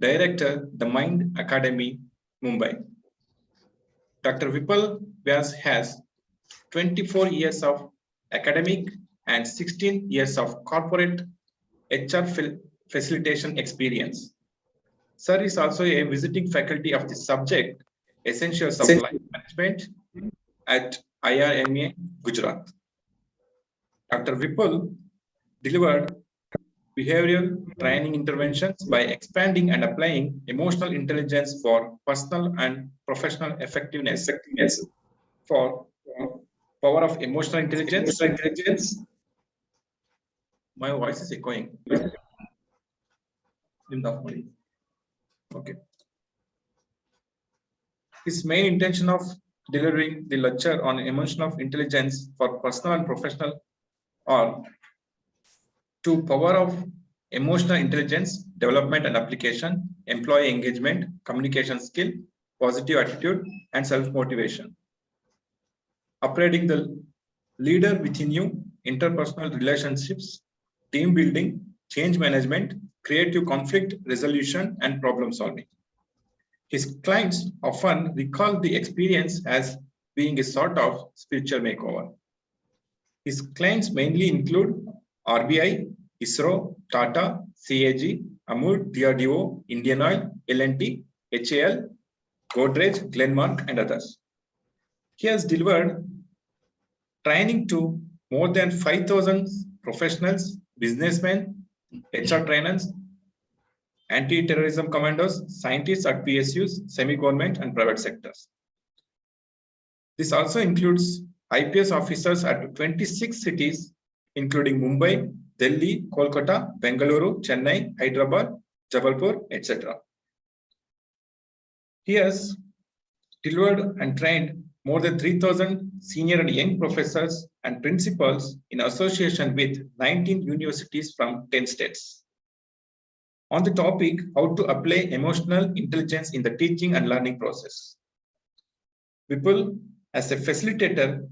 Director, The Mind Academy, Mumbai. Dr. Vipul Vyas has 24 years of academic and 16 years of corporate HR facilitation experience. Sir is also a visiting faculty of the subject Essentials of Life Management at IRMA, Gujarat. Dr. Vipul delivered behavioral training interventions by expanding and applying emotional intelligence for personal and professional effectiveness. For power of emotional intelligence. My voice is echoing. Okay. His main intention of delivering the lecture on emotional intelligence for personal and professional are to power of emotional intelligence, development and application, employee engagement, communication skill, positive attitude, and self-motivation. Upgrading the leader within you, interpersonal relationships, team building, change management, creative conflict resolution, and problem solving. His clients often recall the experience as being a sort of spiritual makeover. His clients mainly include RBI, ISRO, Tata, CAG, Amul, DRDO, Indian Oil, L&T, HAL, Godrej, Glenmark, and others. He has delivered training to more than 5,000 professionals, businessmen, HR trainers, anti-terrorism commandos, scientists at PSUs, semi-government and private sectors. This also includes IPS officers at 26 cities, including Mumbai, Delhi, Kolkata, Bengaluru, Chennai, Hyderabad, Jabalpur, etc. He has delivered and trained more than 3,000 senior and young professors and principals in association with 19 universities from 10 states. On the topic, how to apply emotional intelligence in the teaching and learning process. Vipul, as a facilitator,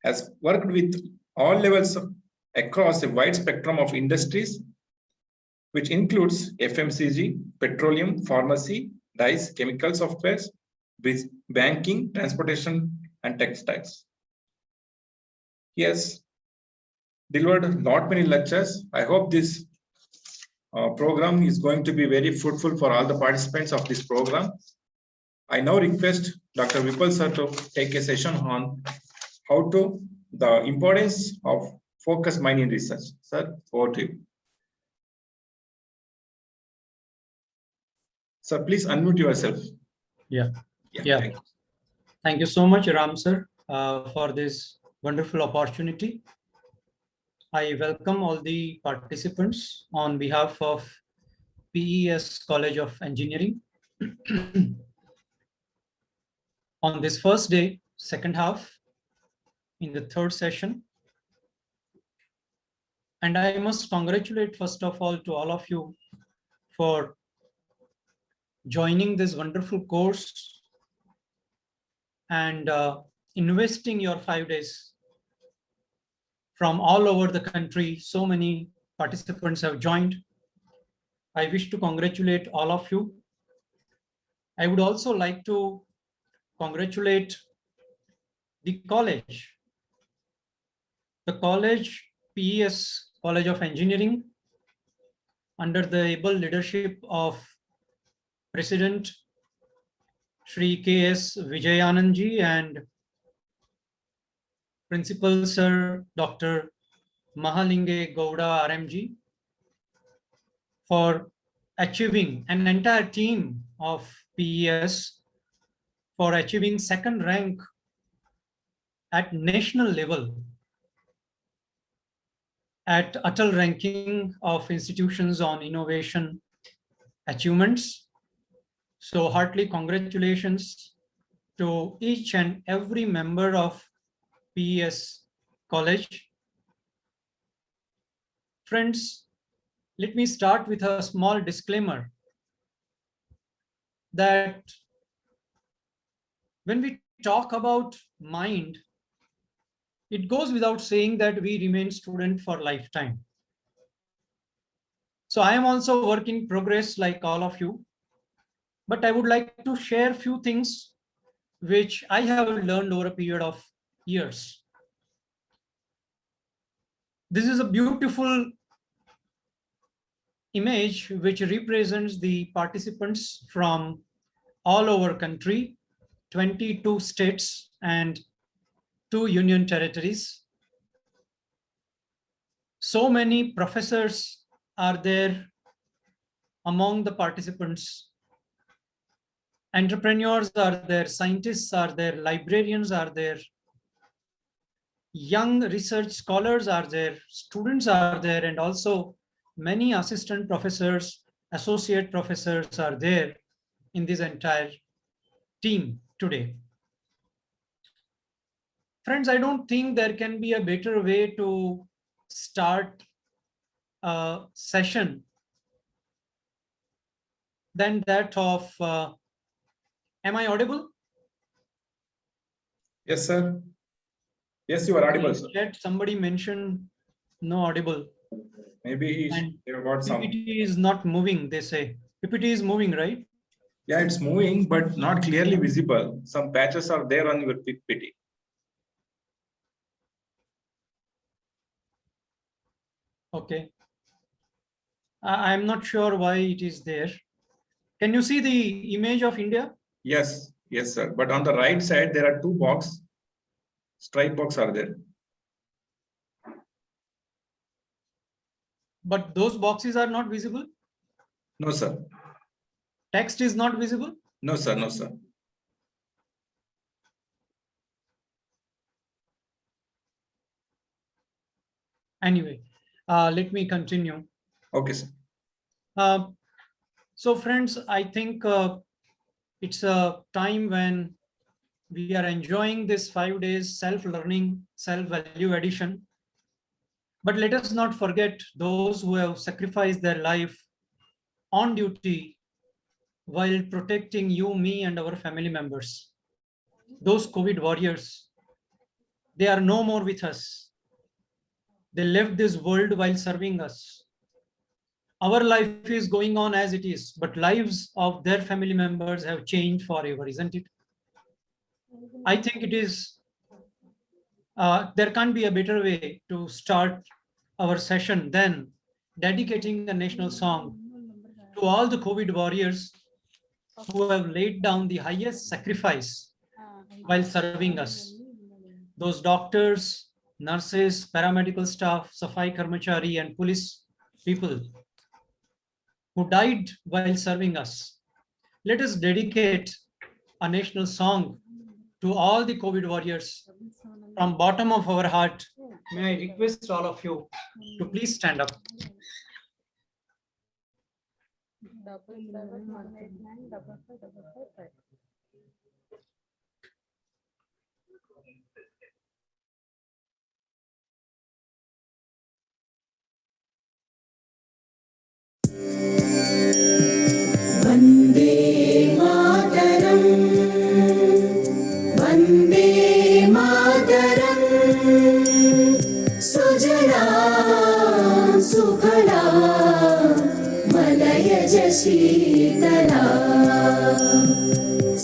has worked with all levels across a wide spectrum of industries, which includes FMCG, petroleum, pharmacy, dyes, chemical softwares, banking, transportation, and textiles. He has delivered not many lectures. I hope this program is going to be very fruitful for all the participants of this program. I now request Dr. Vipul sir to take a session on how to the importance of focused mind in research. Sir, over to you. Sir, please unmute yourself. Yeah. Thank you so much, Ram sir, for this wonderful opportunity. I welcome all the participants on behalf of PES College of Engineering. On this first day, second half, in the third session. And I must congratulate first of all to all of you for joining this wonderful course and investing your 5 days from all over the country. So many participants have joined. I wish to congratulate all of you. I would also like to congratulate the college. The college, PES College of Engineering, under the able leadership of President Shri K.S. Vijayanandji and Principal Sir Dr. Mahalinge Gowda RMG, for achieving an entire team of PES for achieving second rank at national level at Atal ranking of institutions on innovation achievements. So heartily congratulations to each and every member of PES College. Friends, let me start with a small disclaimer that when we talk about mind, it goes without saying that we remain student for lifetime. So I am also work in progress like all of you. but I would like to share few things which I have learned over a period of years. This is a beautiful image which represents the participants from all over country, 22 states and 2 union territories. So many professors are there among the participants. Entrepreneurs are there, scientists are there, librarians are there, young research scholars are there, students are there, and also many assistant professors, associate professors are there in this entire team today. Friends, I don't think there can be a better way to start a session than that of, am I audible? Yes, sir. Yes, you are audible, sir. Yet somebody mentioned no audible. Maybe And he got some. PPT is not moving, they say. PPT is moving, right? Yeah, it's moving, but not clearly visible. Some patches are there on your PPT. Okay. I'm not sure why it is there. Can you see the image of India? Yes, yes, sir. But on the right side, there are two box, stripe box are there. But those boxes are not visible? No, sir. Text is not visible? No, sir. No, sir. Anyway, let me continue. Okay, sir. So friends, I think it's a time when we are enjoying this 5 days self-learning, self-value addition. But let us not forget those who have sacrificed their life on duty while protecting you, me, and our family members. Those COVID warriors, they are no more with us. They left this world while serving us. Our life is going on as it is, but lives of their family members have changed forever, isn't it? I think it is, there can't be a better way to start our session than dedicating a national song to all the COVID warriors who have laid down the highest sacrifice while serving us. Those doctors, nurses, paramedical staff, Safai Karmachari, and police people who died while serving us. Let us dedicate a national song to all the COVID warriors from bottom of our heart. May I request all of you to please stand up. Vande Mataram Vande Mataram सुजला सुफला मलयज शीतला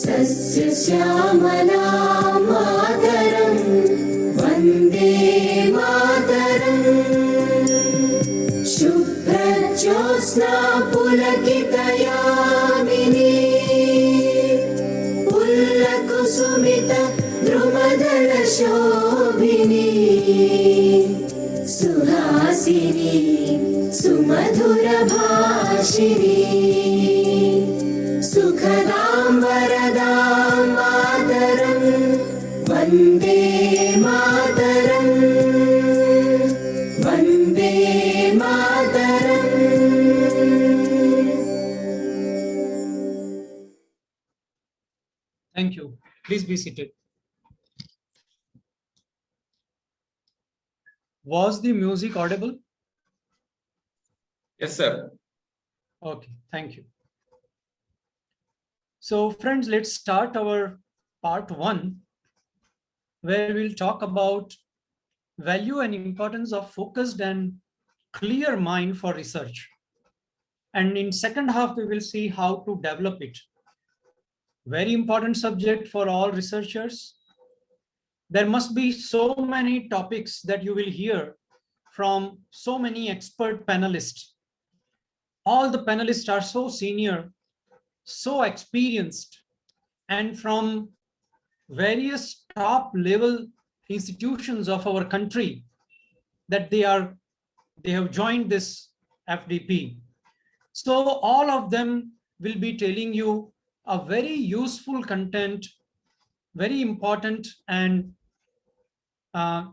सस्यश्यामला मातरम् वन्दे मातरम् शुभ्रज्योत्स्ना पुलकितयामिनी पुल्लकुसुमित द्रुमदलशोभिनी सुहासिनी सुमधुरभाषिणी सुखदां वरदां मातरं Vande Mataram Vande Mataram Thank you. Please be seated. Was the music audible? Yes, sir. Okay, thank you. So friends, let's start our part 1, where we'll talk about value and importance of focused and clear mind for research. And in second half, we will see how to develop it. very important subject for all researchers. There must be so many topics that you will hear from so many expert panelists. All the panelists are so senior, so experienced, and from various top level institutions of our country that they have joined this FDP. So all of them will be telling you a very useful content, very important, and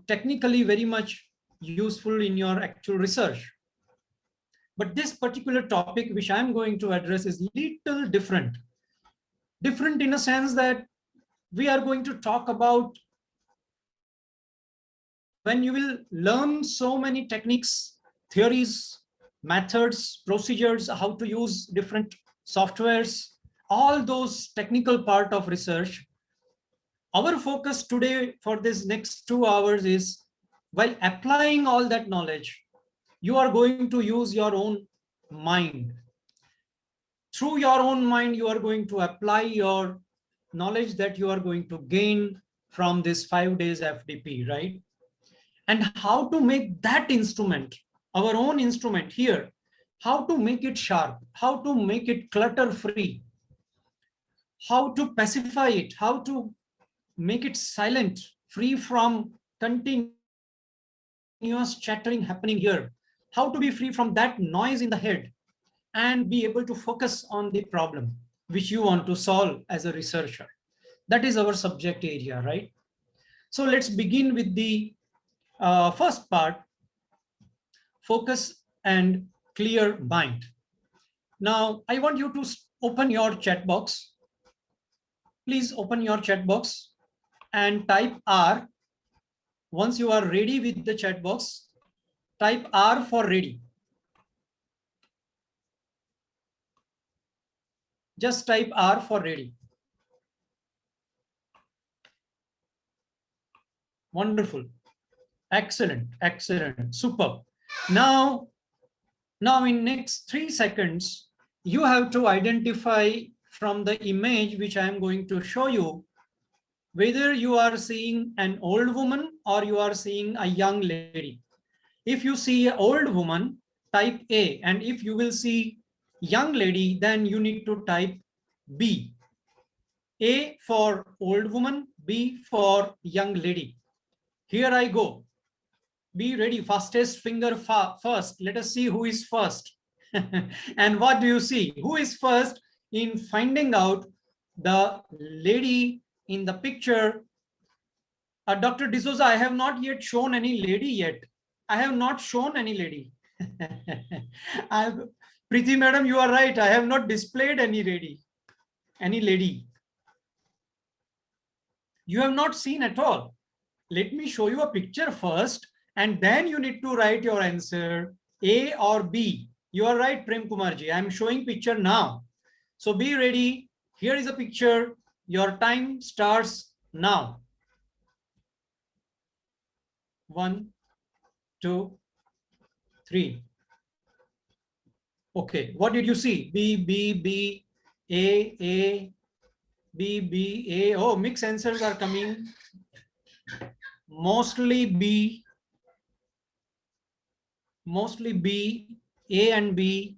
technically very much useful in your actual research. But this particular topic which I'm going to address is little different. Different in a sense that we are going to talk about when you will learn so many techniques, theories, methods, procedures, how to use different softwares, all those technical part of research. Our focus today for this next 2 hours is, while applying all that knowledge, you are going to use your own mind. Through your own mind, you are going to apply your knowledge that you are going to gain from this 5 days FDP, right? And how to make that instrument, our own instrument here, how to make it sharp, how to make it clutter free, how to pacify it, how to make it silent, free from continuous chattering happening here, how to be free from that noise in the head and be able to focus on the problem which you want to solve as a researcher. That is our subject area, right? So let's begin with the first part, focus and clear mind. Now, I want you to open your chat box. Please open your chat box and type R. Once you are ready with the chat box, type R for ready. Just type R for ready. Wonderful. Excellent, excellent, superb. Now in next 3 seconds, you have to identify from the image which I am going to show you, whether you are seeing an old woman or you are seeing a young lady. If you see an old woman, type A, and if you will see young lady, then you need to type B. A for old woman, B for young lady. Here I go. Be ready, fastest finger first. Let us see who is first. And what do you see? Who is first in finding out the lady in the picture? Dr. D'Souza, I have not yet shown any lady yet. I have not shown any lady. Preeti madam, you are right. I have not displayed any lady. You have not seen at all. Let me show you a picture first, and then you need to write your answer, A or B. You are right, Prem Kumarji. I am showing picture now. So be ready. Here is a picture. Your time starts now. 1, 2, 3. Okay, what did you see? B, B, B, A, B, B, A. Oh, mixed answers are coming. Mostly B, A and B.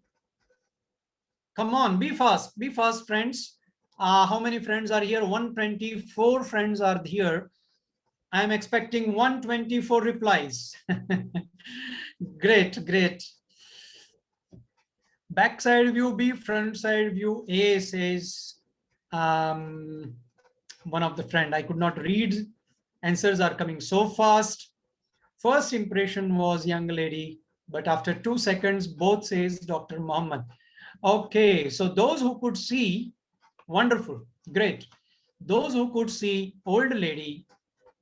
Come on, be fast, friends. How many friends are here? 124 friends are here. I am expecting 124 replies. Great, great. Backside view B, front side view A, says one of the friend. I could not read. Answers are coming so fast. First impression was young lady, but after 2 seconds, both says Dr. Mohammed. Okay, so those who could see, wonderful, great. Those who could see old lady,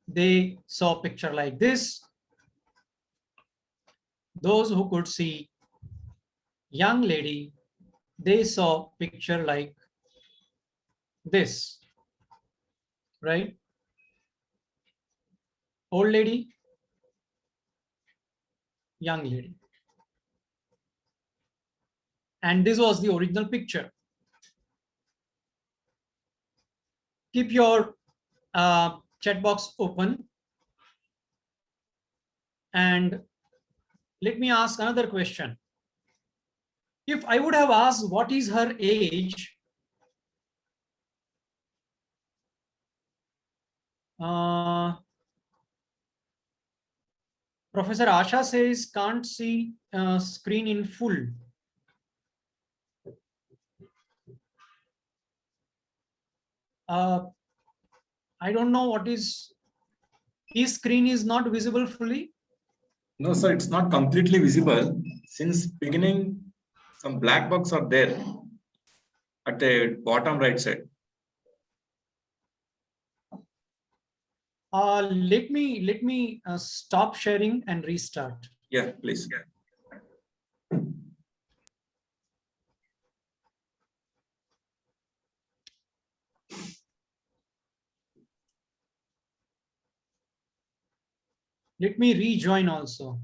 they saw a picture like this. Those who could see young lady, they saw picture like this, right? Old lady, young lady. And this was the original picture. keep your chat box open. And let me ask another question. If I would have asked what is her age, Professor Asha says can't see screen in full. I don't know what is, his screen is not visible fully. No, sir, it's not completely visible. Since beginning, some black box are there at the bottom right side. Let me stop sharing and restart. Yeah, please. Let me rejoin also.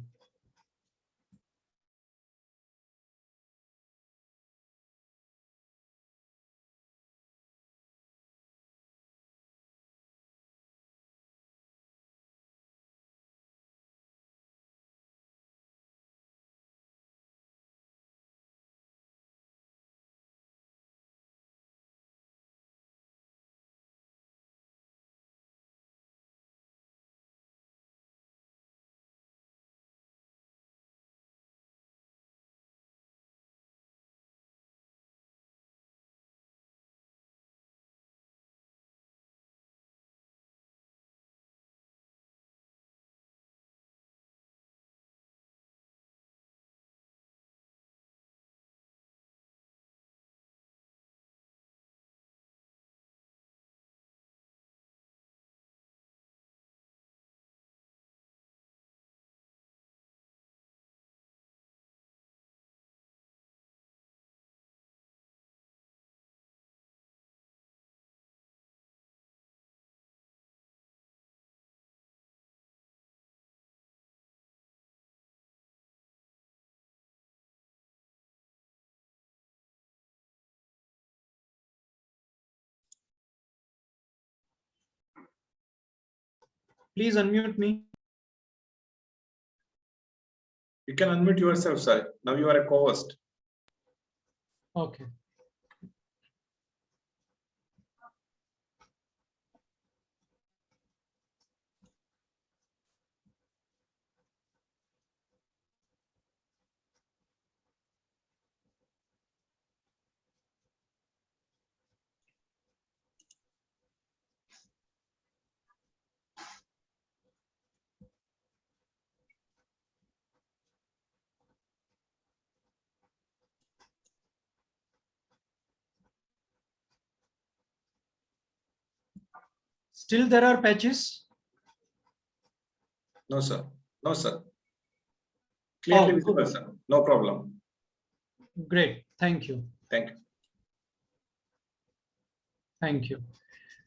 Please unmute me. You can unmute yourself, sir. Now you are a co-host. Okay. Still there are patches? No, sir. No, sir. Clearly Oh, visible, sir. No problem. great. Thank you. Thank you. Thank you.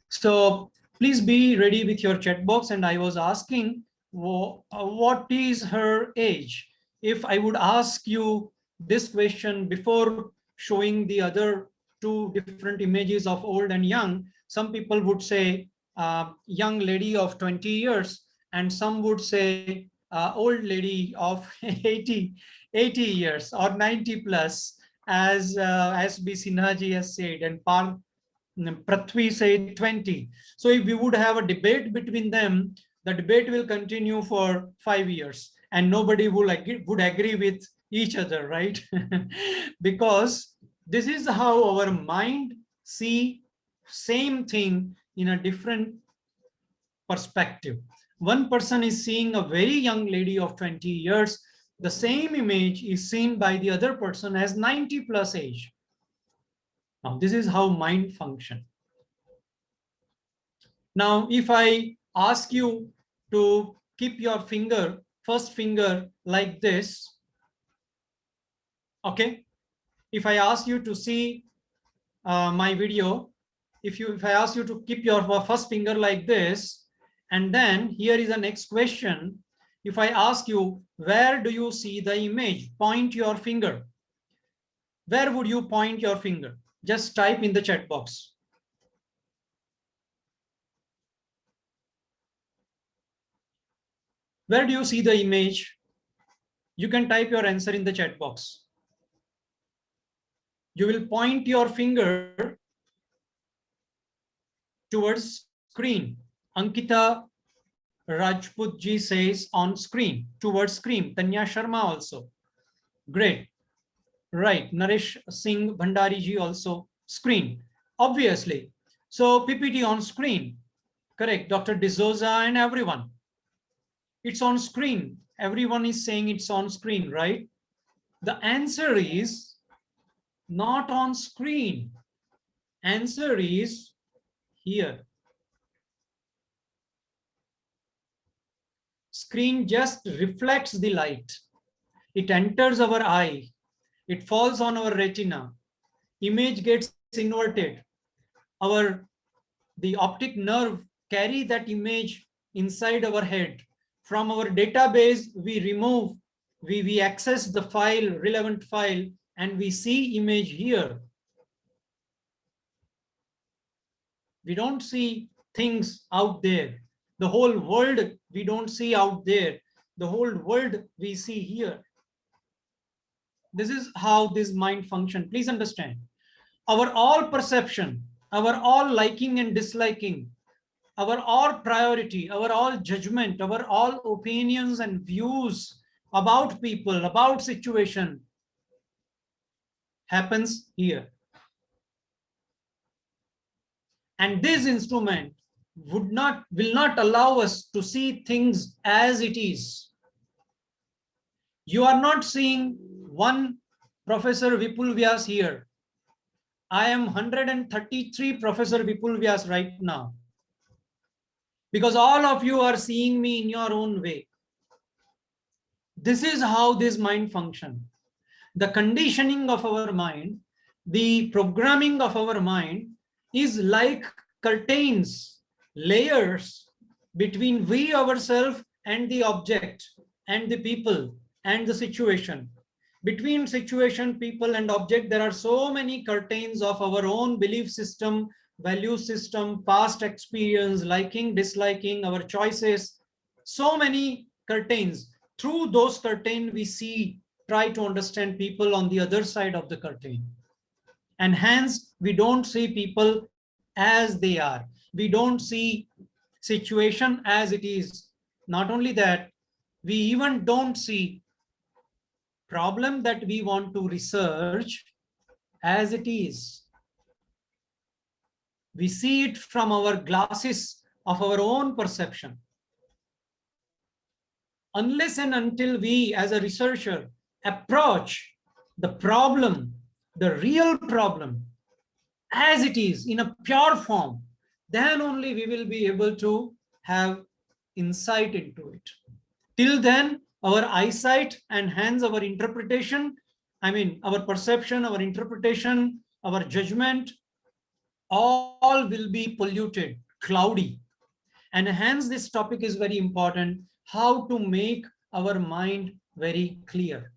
So please be ready with your chat box. And I was asking, what is her age? If I would ask you this question before showing the other two different images of old and young, some people would say young lady of 20 years, and some would say old lady of 80 years or 90 plus, as B. Sinhaji has said, and Prithvi said 20. So if we would have a debate between them, the debate will continue for 5 years and nobody would agree with each other, right? Because this is how our mind see same thing in a different perspective. One person is seeing a very young lady of 20 years. The same image is seen by the other person as 90 plus age. Now, this is how mind function. Now, if I ask you to keep your first finger like this, okay? If I ask you to see my video, if I ask you to keep your first finger like this, and then here is the next question. If I ask you, where do you see the image? Point your finger. Where would you point your finger? Just type in the chat box. Where do you see the image? You can type your answer in the chat box. You will point your finger towards screen. Ankita Rajputji says on screen, towards screen. Tanya Sharma also. Great. Right. Naresh Singh Bhandari ji also screen. Obviously. So PPT on screen. Correct. Dr. D'Souza and everyone. It's on screen. Everyone is saying it's on screen, right? The answer is not on screen. Answer is here. Screen just reflects the light. It enters our eye. It falls on our retina. Image gets inverted. The optic nerve carry that image inside our head. From our database, we access the file, relevant file, and we see image here. We don't see things out there. The whole world we don't see out there. The whole world we see here. This is how this mind function. Please understand. Our all perception, our all liking and disliking, our all priority, our all judgment, our all opinions and views about people, about situation happens here. And this instrument will not allow us to see things as it is. You are not seeing one Professor Vipul Vyas here. I am 133 Professor Vipul Vyas right now. Because all of you are seeing me in your own way. This is how this mind functions. The conditioning of our mind, the programming of our mind is like curtains, layers between we ourselves and the object and the people and the situation. Between situation, people and object, there are so many curtains of our own belief system, value system, past experience, liking, disliking, our choices, so many curtains. Through those curtains, we try to understand people on the other side of the curtain. And hence, we don't see people as they are. We don't see situation as it is. Not only that, we even don't see problem that we want to research as it is. We see it from our glasses of our own perception. Unless and until we as a researcher approach the problem, the real problem as it is in a pure form, then only we will be able to have insight into it. Till then, our eyesight and hence our interpretation, our perception, our interpretation, our judgment, all will be polluted, cloudy. And hence this topic is very important, how to make our mind very clear.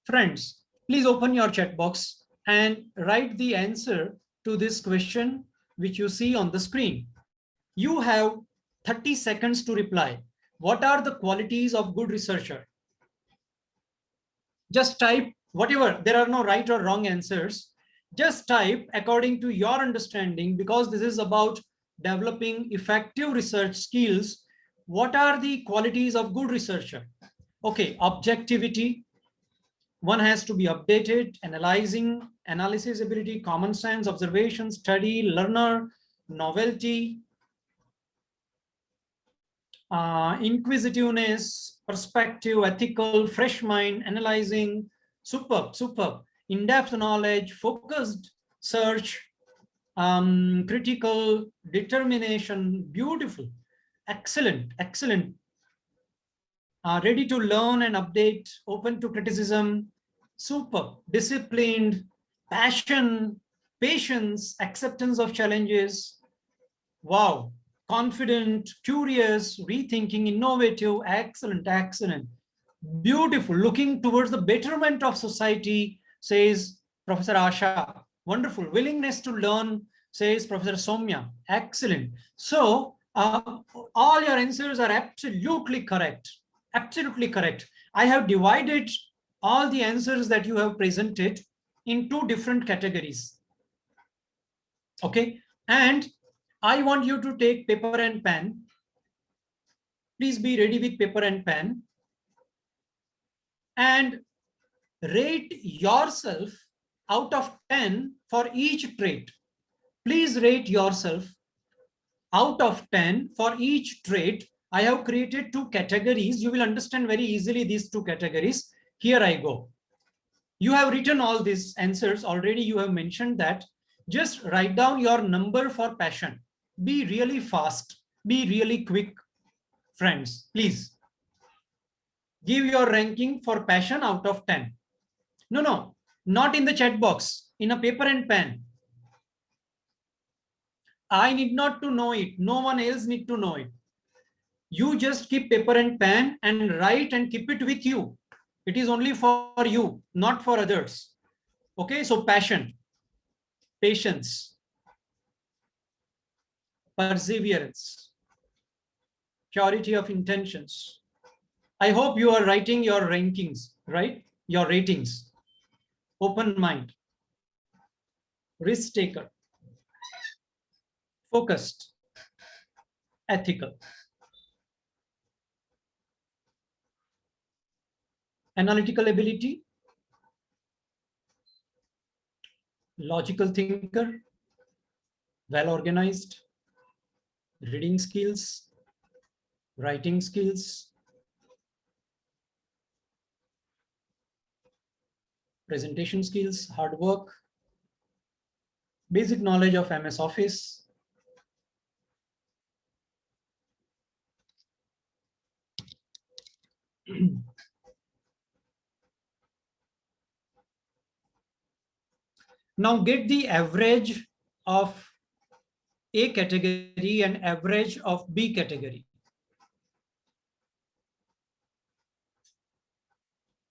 Friends, please open your chat box and write the answer to this question which you see on the screen. You have 30 seconds to reply. What are the qualities of good researcher? Just type whatever. There are no right or wrong answers. Just type according to your understanding, because this is about developing effective research skills. What are the qualities of good researcher? Okay, objectivity. One has to be updated, analyzing, analysis ability, common sense, observation, study, learner, novelty, inquisitiveness, perspective, ethical, fresh mind, analyzing, superb, in-depth knowledge, focused search, critical, determination, beautiful, excellent, ready to learn and update, open to criticism, superb, disciplined, passion, patience, acceptance of challenges, wow, confident, curious, rethinking, innovative, excellent, beautiful, looking towards the betterment of society, says Professor Asha. Wonderful, willingness to learn, says Professor Somya. Excellent. So All your answers are absolutely correct. Absolutely correct. I have divided all the answers that you have presented in 2 different categories. Okay. And I want you to take paper and pen. Please be ready with paper and pen. And rate yourself out of 10 for each trait. Please rate yourself out of 10 for each trait. I have created 2 categories. You will understand very easily these 2 categories. Here I go. You have written all these answers already. You have mentioned that. Just write down your number for passion. Be really fast. Be really quick, friends. Please give your ranking for passion out of 10. No, not in the chat box, in a paper and pen. I need not to know it. No one else need to know it. You just keep paper and pen and write and keep it with you. It is only for you, not for others. Okay, so passion, patience, perseverance, purity of intentions. I hope you are writing your rankings, right? Your ratings. Open mind, risk taker, focused, ethical, analytical ability, logical thinker, well organized, reading skills, writing skills, presentation skills, hard work, basic knowledge of MS Office, now get the average of A category and average of B category.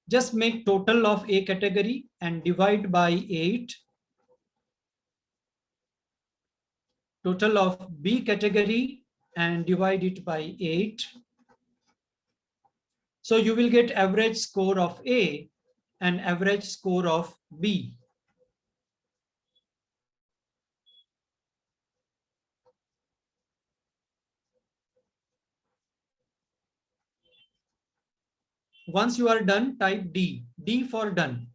Just make total of A category and divide by 8. Total of B category and divide it by 8. So you will get average score of A and average score of B. Once you are done, type D. D for done.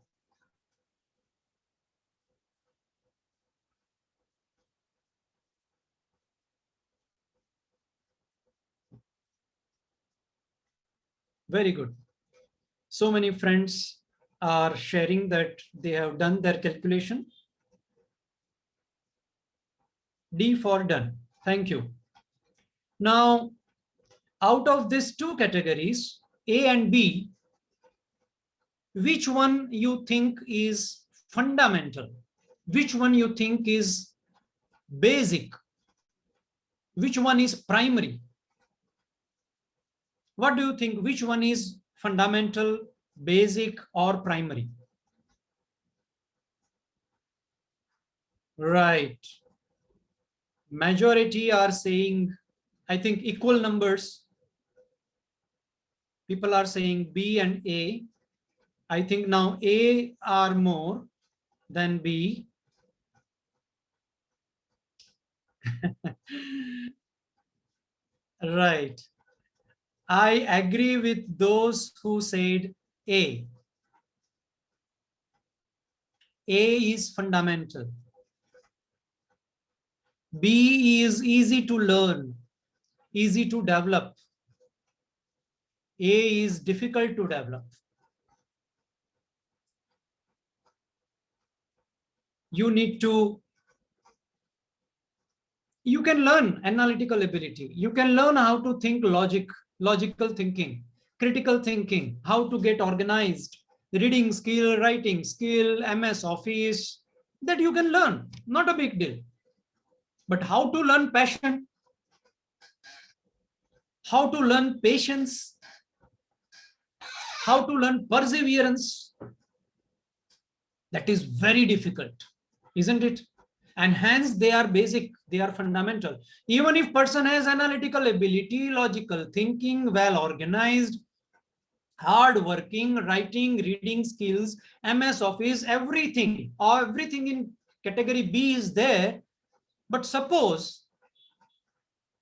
Very good. So many friends are sharing that they have done their calculation. D for done. Thank you. Now, out of these 2 categories, A and B, which one you think is fundamental? Which one you think is basic? Which one is primary? What do you think? Which one is fundamental, basic, or primary? Right. Majority are saying, I think, equal numbers. People are saying B and A. I think now A are more than B. Right. I agree with those who said A. A is fundamental. B is easy to learn, easy to develop. A is difficult to develop. You need to, you can learn analytical ability. You can learn how to think logical thinking, critical thinking, how to get organized, reading skill, writing skill, MS Office, that you can learn, not a big deal. But how to learn passion, how to learn patience, how to learn perseverance, that is very difficult, isn't it? and hence they are basic, they are fundamental. Even if person has analytical ability, logical thinking, well organized, hard working, writing, reading skills, MS Office, everything, or everything in category B is there. But suppose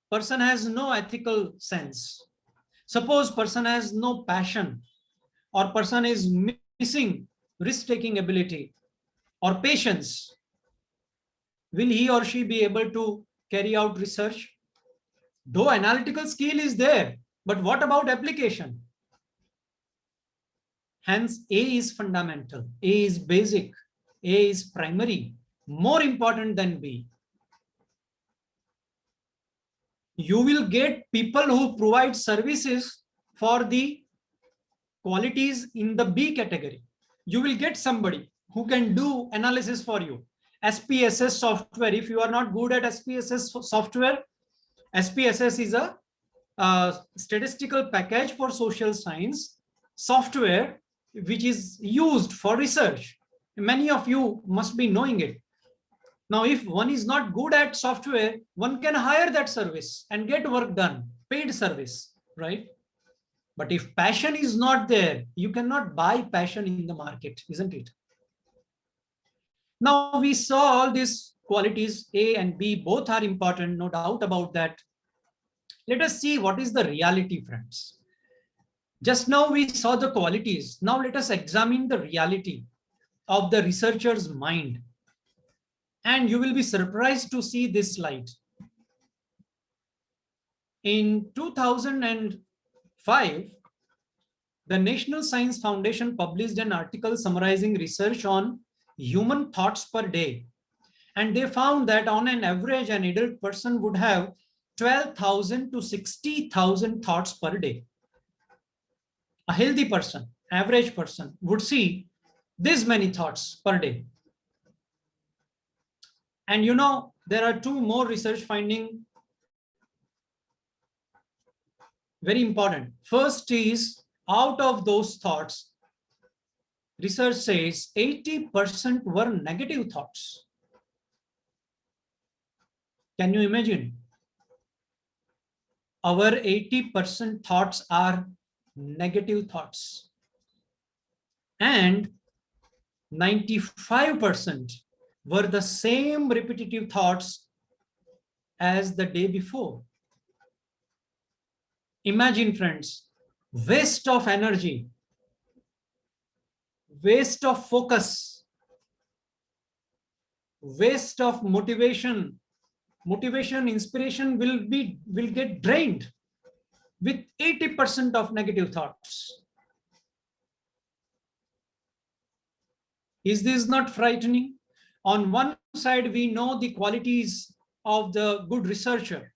person has no ethical sense, suppose person has no passion, or person is missing risk-taking ability or patience, will he or she be able to carry out research? Though analytical skill is there, but what about application? Hence, A is fundamental, A is basic, A is primary, more important than B. You will get people who provide services for the qualities in the B category. You will get somebody who can do analysis for you. SPSS software, if you are not good at SPSS software, SPSS is a statistical package for social science software, which is used for research. Many of you must be knowing it. Now, if one is not good at software, one can hire that service and get work done, paid service, right? But if passion is not there, you cannot buy passion in the market, isn't it? Now, we saw all these qualities, A and B, both are important, no doubt about that. Let us see what is the reality, friends. Just now we saw the qualities. Now let us examine the reality of the researcher's mind. And you will be surprised to see this slide. In 2005, the National Science Foundation published an article summarizing research on human thoughts per day. And they found that on an average, an adult person would have 12,000 to 60,000 thoughts per day. A healthy person, average person, would see this many thoughts per day. And you know, there are two more research findings, very important. First is, out of those thoughts, research says 80% were negative thoughts. Can you imagine? Our 80% thoughts are negative thoughts. And 95% were the same repetitive thoughts as the day before. Imagine, friends, waste of energy, waste of focus, waste of motivation. Motivation, inspiration will get drained with 80% of negative thoughts. Is this not frightening? On one side, we know the qualities of the good researcher.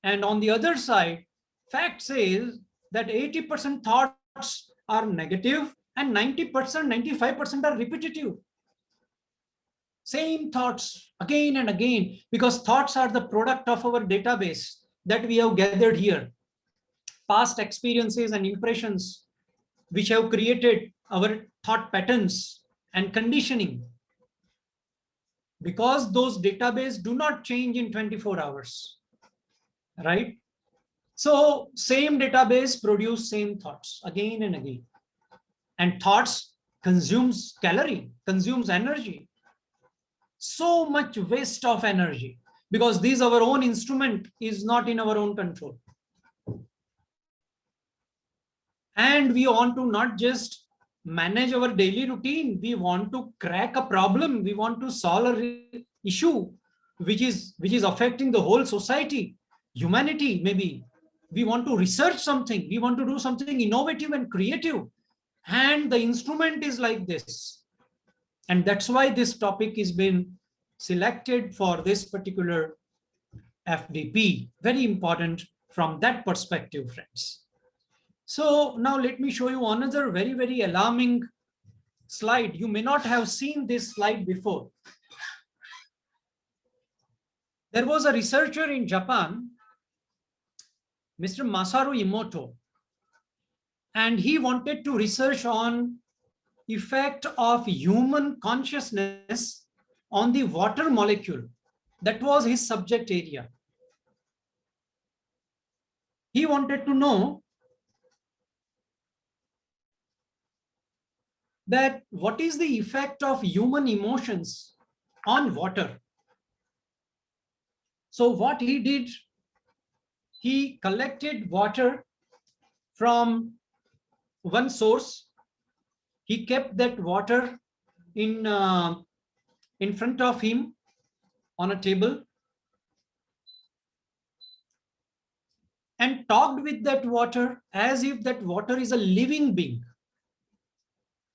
And on the other side, fact says that 80% thoughts are negative and 90%, 95% are repetitive. Same thoughts again and again, because thoughts are the product of our database that we have gathered here. Past experiences and impressions which have created our thought patterns and conditioning. Because those databases do not change in 24 hours, right? So same database produce same thoughts again and again. And thoughts consumes calorie, consumes energy. So much waste of energy, because this our own instrument is not in our own control. And we want to not just manage our daily routine, we want to crack a problem, we want to solve an issue which is affecting the whole society, humanity maybe. We want to research something, we want to do something innovative and creative, and the instrument is like this. And that's why this topic has been selected for this particular FDP. Very important from that perspective, friends. So now let me show you another very, very alarming slide. You may not have seen this slide before. There was a researcher in Japan, Mr. Masaru Emoto, and he wanted to research on effect of human consciousness on the water molecule. That was his subject area. He wanted to know that what is the effect of human emotions on water. So what he did, he collected water from one source. He kept that water in front of him on a table and talked with that water as if that water is a living being.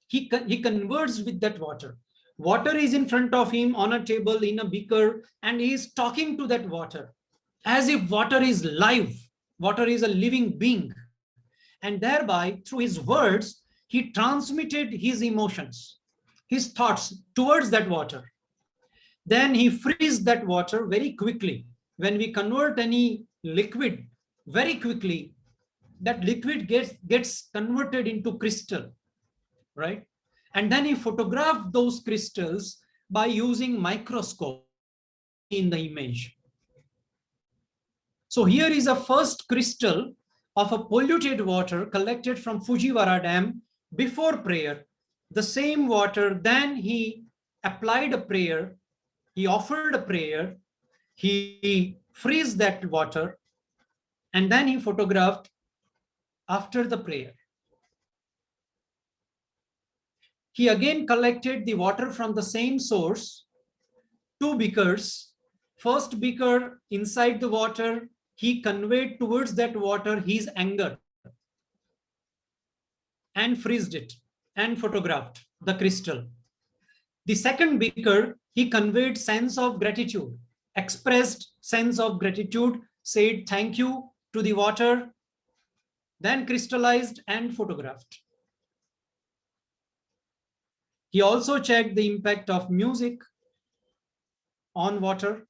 He converses with that water. Water is in front of him on a table in a beaker, and he is talking to that water as if water is live, water is a living being. And thereby, through his words, he transmitted his emotions, his thoughts towards that water. Then he frees that water very quickly. When we convert any liquid very quickly, that liquid gets converted into crystal, right? And then he photographed those crystals by using microscope in the image. So here is a first crystal of a polluted water collected from Fujiwara Dam before prayer. The same water, then he applied a prayer, he offered a prayer, he freeze that water, and then he photographed after the prayer. He again collected the water from the same source, 2 beakers. First beaker, inside the water, he conveyed towards that water his anger and freezed it and photographed the crystal. The second beaker, he conveyed sense of gratitude, expressed sense of gratitude, said thank you to the water, then crystallized and photographed. He also checked the impact of music on water.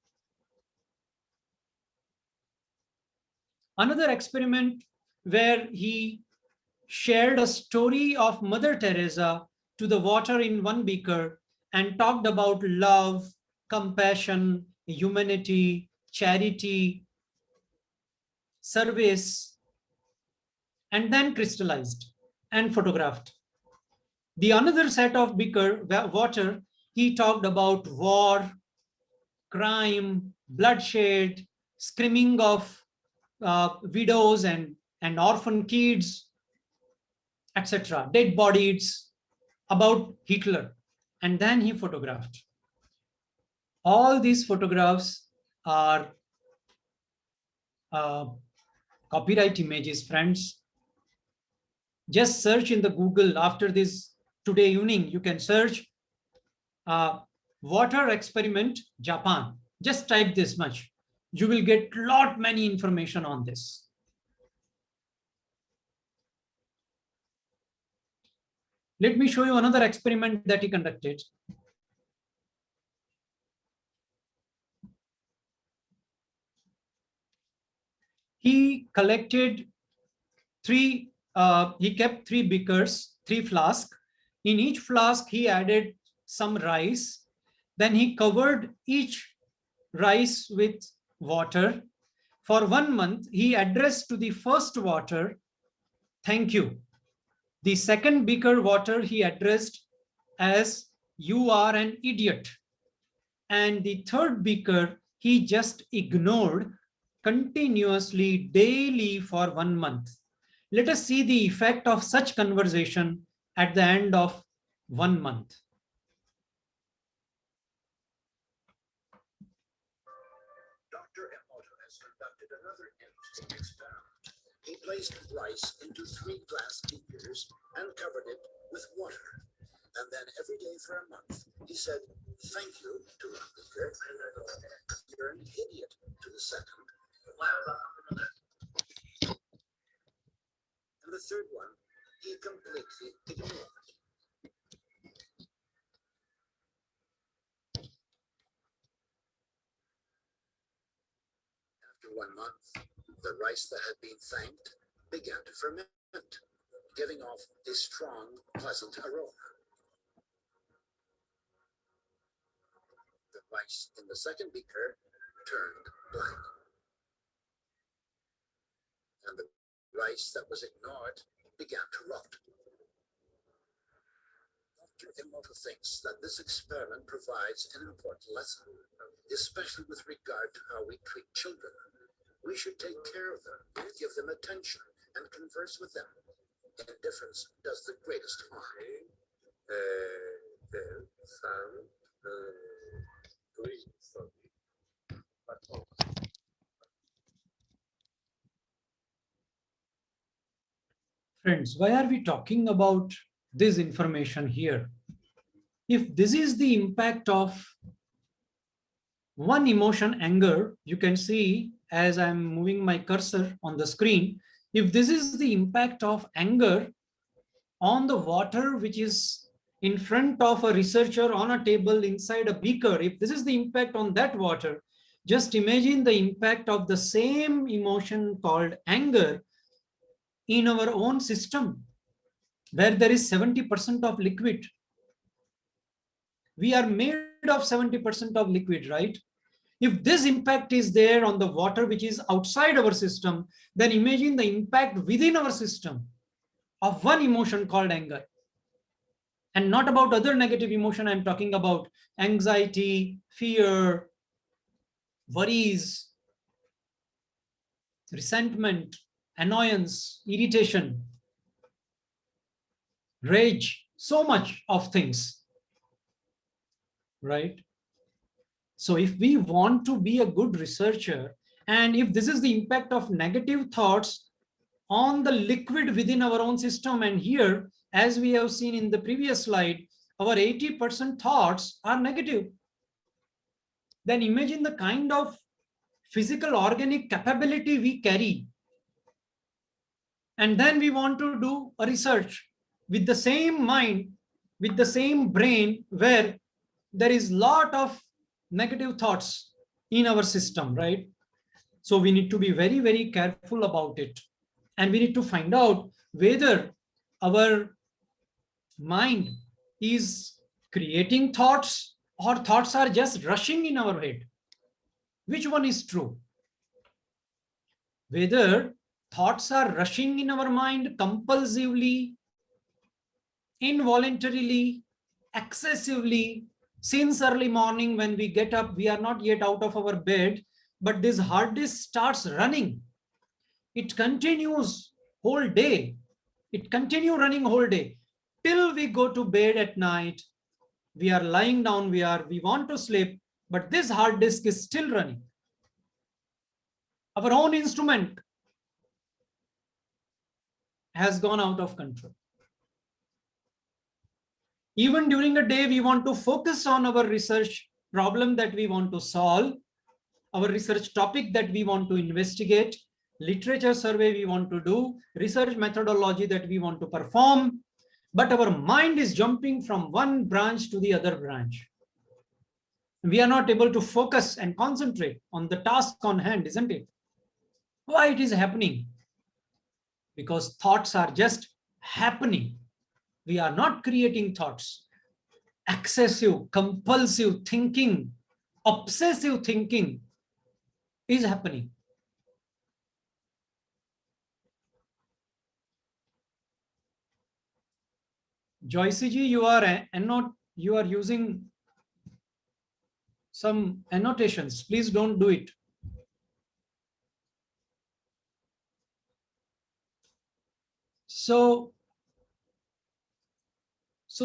Another experiment where he shared a story of Mother Teresa to the water in one beaker and talked about love, compassion, humanity, charity, service, and then crystallized and photographed. The another set of beaker water, he talked about war, crime, bloodshed, screaming of widows and orphan kids, etc., dead bodies, about Hitler, and then he photographed. All these photographs are copyright images, friends. Just search in the Google after this today evening. You can search water experiment Japan. Just type this much. You will get many information on this. Let me show you another experiment that he conducted. He collected he kept 3 beakers, 3 flasks. In each flask, he added some rice. Then he covered each rice with water. For 1 month, he addressed to the first water, thank you. The second beaker water he addressed as, you are an idiot. And the third beaker, he just ignored continuously, daily for 1 month. Let us see the effect of such conversation at the end of 1 month. Dr. Emoto has conducted another interesting experiment. He placed rice into 3 glass beakers and covered it with water. And then every day for a month, he said, thank you to one beaker, you're an idiot to the second, and the third one, he completely ignored. After 1 month, the rice that had been thanked began to ferment, giving off a strong, pleasant aroma. rice in the second beaker turned black. And the rice that was ignored began to rot. Dr. Emoto thinks that this experiment provides an important lesson, especially with regard to how we treat children. We should take care of them, give them attention, and converse with them. Indifference does the greatest harm. Friends, why are we talking about this information here? If this is the impact of one emotion, anger, you can see as I'm moving my cursor on the screen, if this is the impact of anger on the water which is in front of a researcher on a table inside a beaker, if this is the impact on that water, just imagine the impact of the same emotion called anger in our own system, where there is 70% of liquid. We are made of 70% of liquid, right? If this impact is there on the water which is outside our system, then imagine the impact within our system of one emotion called anger. And not about other negative emotion. I'm talking about anxiety, fear, worries, resentment, annoyance, irritation, rage, so much of things, right? So if we want to be a good researcher, and if this is the impact of negative thoughts on the liquid within our own system, and here, as we have seen in the previous slide, our 80% thoughts are negative, then imagine the kind of physical organic capability we carry. And then we want to do a research with the same mind, with the same brain, where there is a lot of negative thoughts in our system, right? So we need to be very, very careful about it. And we need to find out whether our mind is creating thoughts or thoughts are just rushing in our head. Which one is true? Whether thoughts are rushing in our mind compulsively, involuntarily, excessively, since early morning when we get up, we are not yet out of our bed, but this hard disk starts running. It continues whole day. It continues running whole day till we go to bed at night. We are lying down, we want to sleep, but this hard disk is still running. Our own instrument has gone out of control. Even during the day, we want to focus on our research problem that we want to solve, our research topic that we want to investigate, literature survey we want to do, research methodology that we want to perform, but our mind is jumping from one branch to the other branch. We are not able to focus and concentrate on the task on hand, isn't it? Why it is happening? Because thoughts are just happening. We are not creating thoughts. Excessive, compulsive thinking, obsessive thinking is happening. Joyce ji, you are using some annotations. Please don't do it. So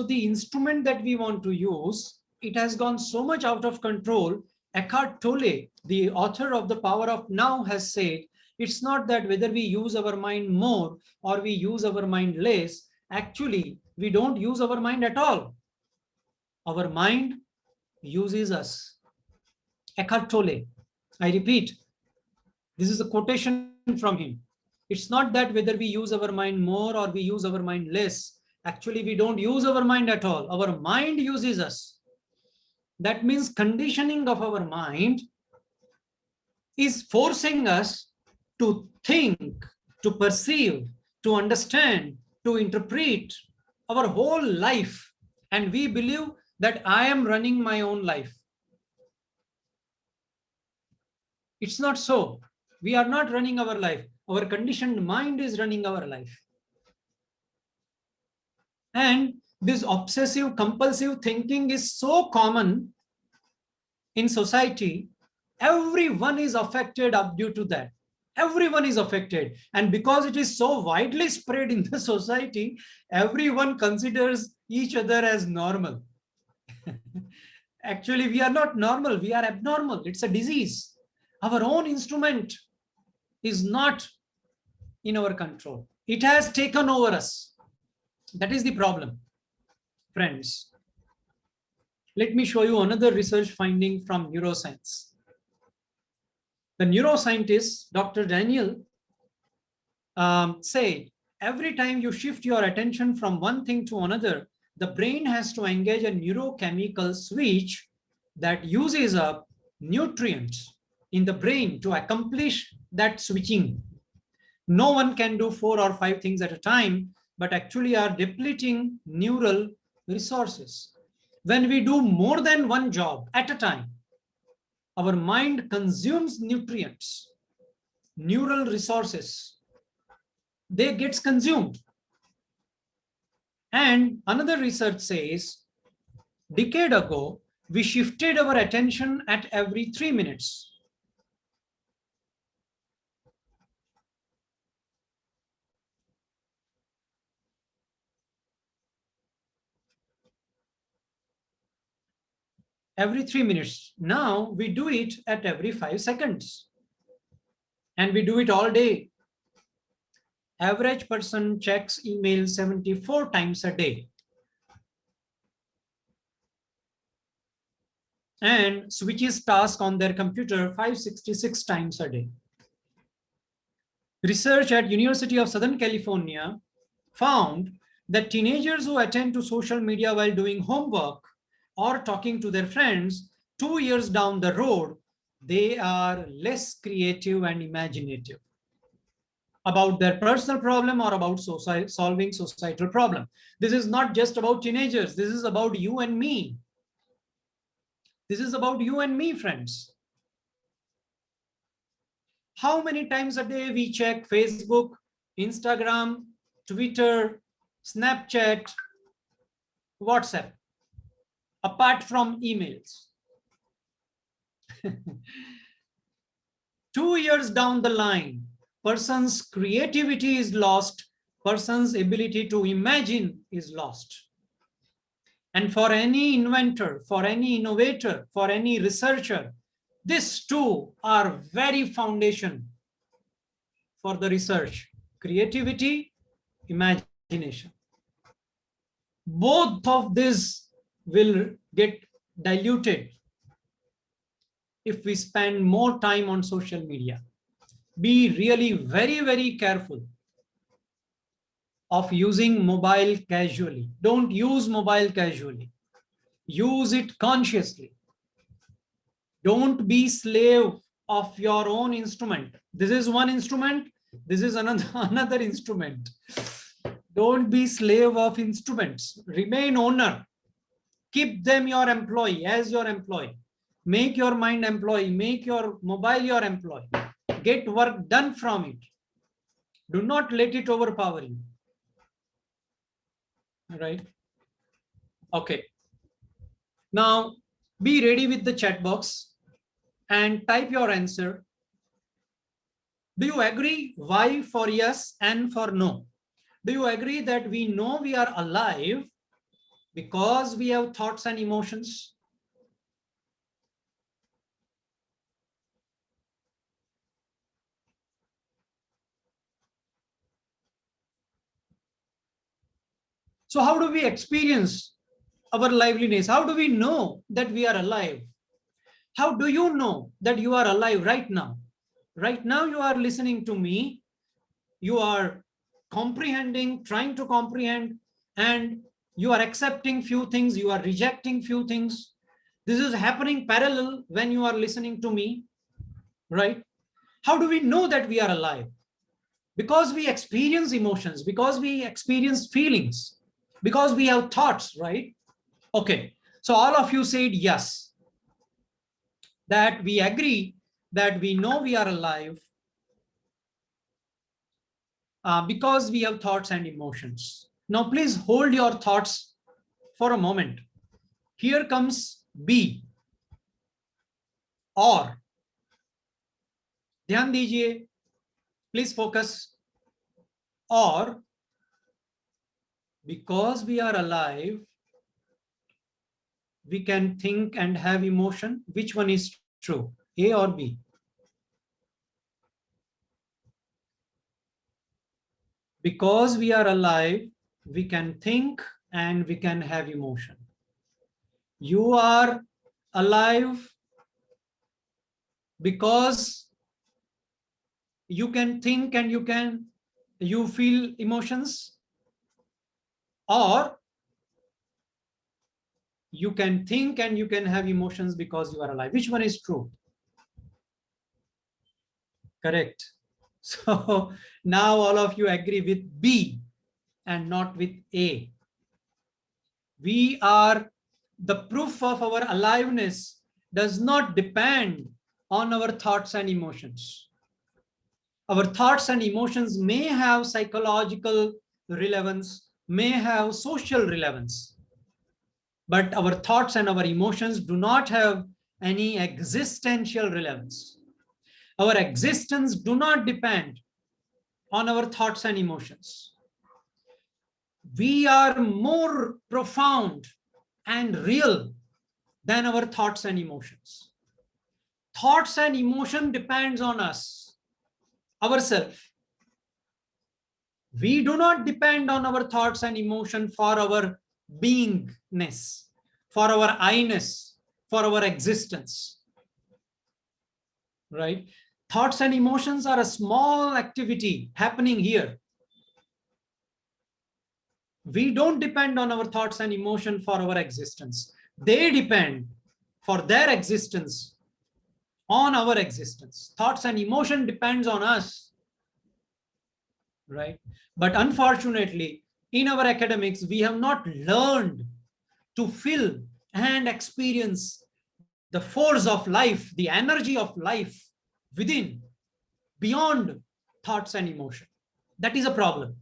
the instrument that we want to use, it has gone so much out of control. Eckhart Tolle, the author of The Power of Now, has said, it's not that whether we use our mind more or we use our mind less. Actually, we don't use our mind at all. Our mind uses us. Eckhart Tolle, I repeat, this is a quotation from him. It's not that whether we use our mind more or we use our mind less. Actually, we don't use our mind at all. Our mind uses us. That means conditioning of our mind is forcing us to think, to perceive, to understand, to interpret our whole life. And we believe that I am running my own life. It's not so. We are not running our life. Our conditioned mind is running our life. And this obsessive compulsive thinking is so common in society. Everyone is affected up due to that. Everyone is affected. And because it is so widely spread in the society, everyone considers each other as normal. Actually, we are not normal. We are abnormal. It's a disease. Our own instrument is not in our control. It has taken over us. That is the problem, friends. Let me show you another research finding from neuroscience. The neuroscientist, Dr. Daniel, said, every time you shift your attention from one thing to another, the brain has to engage a neurochemical switch that uses up nutrients in the brain to accomplish that switching. No one can do 4 or 5 things at a time, but actually are depleting neural resources. When we do more than one job at a time, our mind consumes nutrients, neural resources. They get consumed. And another research says, decade ago, we shifted our attention at every 3 minutes. Every 3 minutes. Now we do it at every 5 seconds. And we do it all day. Average person checks email 74 times a day. And switches tasks on their computer 566 times a day. Research at University of Southern California found that teenagers who attend to social media while doing homework or talking to their friends 2 years down the road, they are less creative and imaginative about their personal problem or about solving societal problem. This is not just about teenagers. This is about you and me. This is about you and me, friends. How many times a day we check Facebook, Instagram, Twitter, Snapchat, WhatsApp, apart from emails? 2 years down the line, person's creativity is lost, person's ability to imagine is lost. And for any inventor, for any innovator, for any researcher, these two are very foundation for the research: creativity, imagination. Both of these will get diluted if we spend more time on social media. Be really very, very careful of using mobile casually. Don't use mobile casually. Use it consciously. Don't be slave of your own instrument. This is one instrument. This is another instrument. Don't be slave of instruments. Remain owner. Keep them your employee, as your employee. Make your mind employee. Make your mobile your employee. Get work done from it. Do not let it overpower you. All right. Okay. Now be ready with the chat box and type your answer. Do you agree? Y for yes and for no. Do you agree that we know we are alive because we have thoughts and emotions? So how do we experience our liveliness? How do we know that we are alive? How do you know that you are alive right now? Right now you are listening to me. You are comprehending, trying to comprehend, and you are accepting few things. You are rejecting few things. This is happening parallel when you are listening to me, right? How do we know that we are alive? Because we experience emotions, because we experience feelings, because we have thoughts, right? Okay, so all of you said yes, that we agree that we know we are alive because we have thoughts and emotions. Now, please hold your thoughts for a moment. Here comes B, or. ध्यान दीजिए, please focus. Or, because we are alive, we can think and have emotion. Which one is true, A or B? Because we are alive, we can think and we can have emotion. You are alive because you can think and you feel emotions, or you can think and you can have emotions because you are alive. Which one is true? Correct. So now all of you agree with B and not with A. We are, the proof of our aliveness does not depend on our thoughts and emotions. Our thoughts and emotions may have psychological relevance, may have social relevance, but our thoughts and our emotions do not have any existential relevance. Our existence do not depend on our thoughts and emotions. We are more profound and real than our thoughts and emotions. Thoughts and emotion depends on us, ourselves. We do not depend on our thoughts and emotion for our beingness, for our I-ness, for our existence, right? Thoughts and emotions are a small activity happening here. We don't depend on our thoughts and emotion for our existence. They depend for their existence on our existence. Thoughts and emotion depends on us, right? But unfortunately, in our academics, we have not learned to feel and experience the force of life, the energy of life within, beyond thoughts and emotion. That is a problem.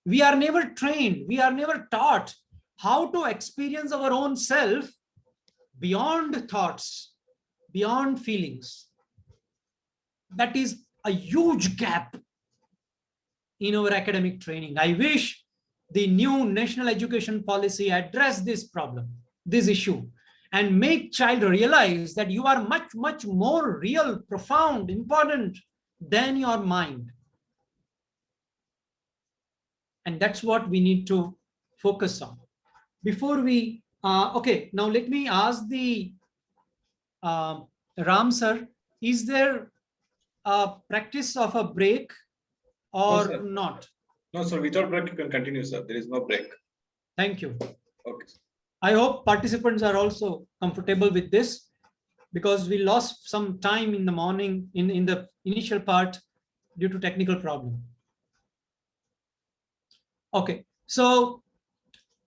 We are never trained, we are never taught how to experience our own self beyond thoughts, beyond feelings. That is a huge gap in our academic training. I wish the new national education policy address this problem, this issue, and make child realize that you are much, much more real, profound, important than your mind. And that's what we need to focus on. Before we, okay, now let me ask the Ram sir, is there a practice of a break or sir. not? No, sir, without break, you can continue, sir. There is no break. Thank you. Okay. I hope participants are also comfortable with this, because we lost some time in the morning in the initial part due to technical problem. Okay, so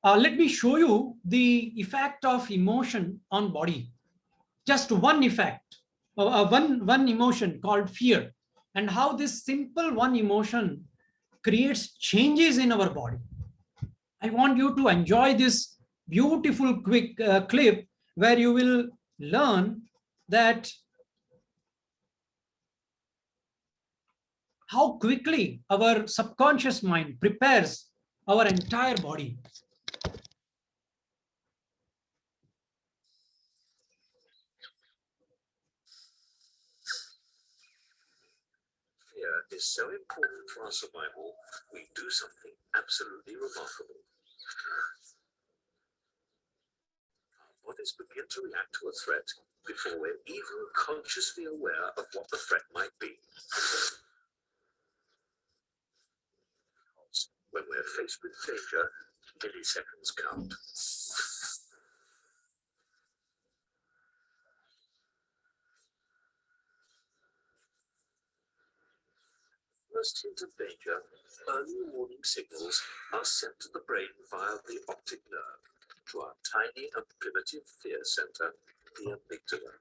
let me show you the effect of emotion on body. Just one effect, one emotion called fear, and how this simple one emotion creates changes in our body. I want you to enjoy this beautiful quick clip where you will learn that how quickly our subconscious mind prepares our entire body. Fear is so important for our survival, we do something absolutely remarkable. Our bodies begin to react to a threat before we're even consciously aware of what the threat might be. When we're faced with danger, milliseconds count. First hint of danger, early warning signals are sent to the brain via the optic nerve to our tiny and primitive fear center, the amygdala.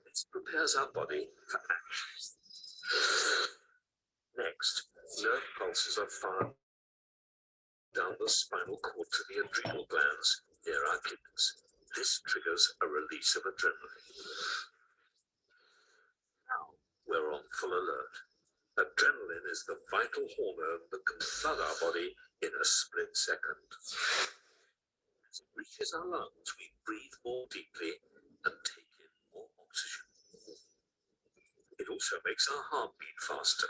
This prepares prepares our body for action. Next, nerve pulses are fired down the spinal cord to the adrenal glands near our kidneys. This triggers a release of adrenaline. Now we're on full alert. Adrenaline is the vital hormone that can flood our body in a split second. As it reaches our lungs, we breathe more deeply and take in more oxygen. It also makes our heart beat faster.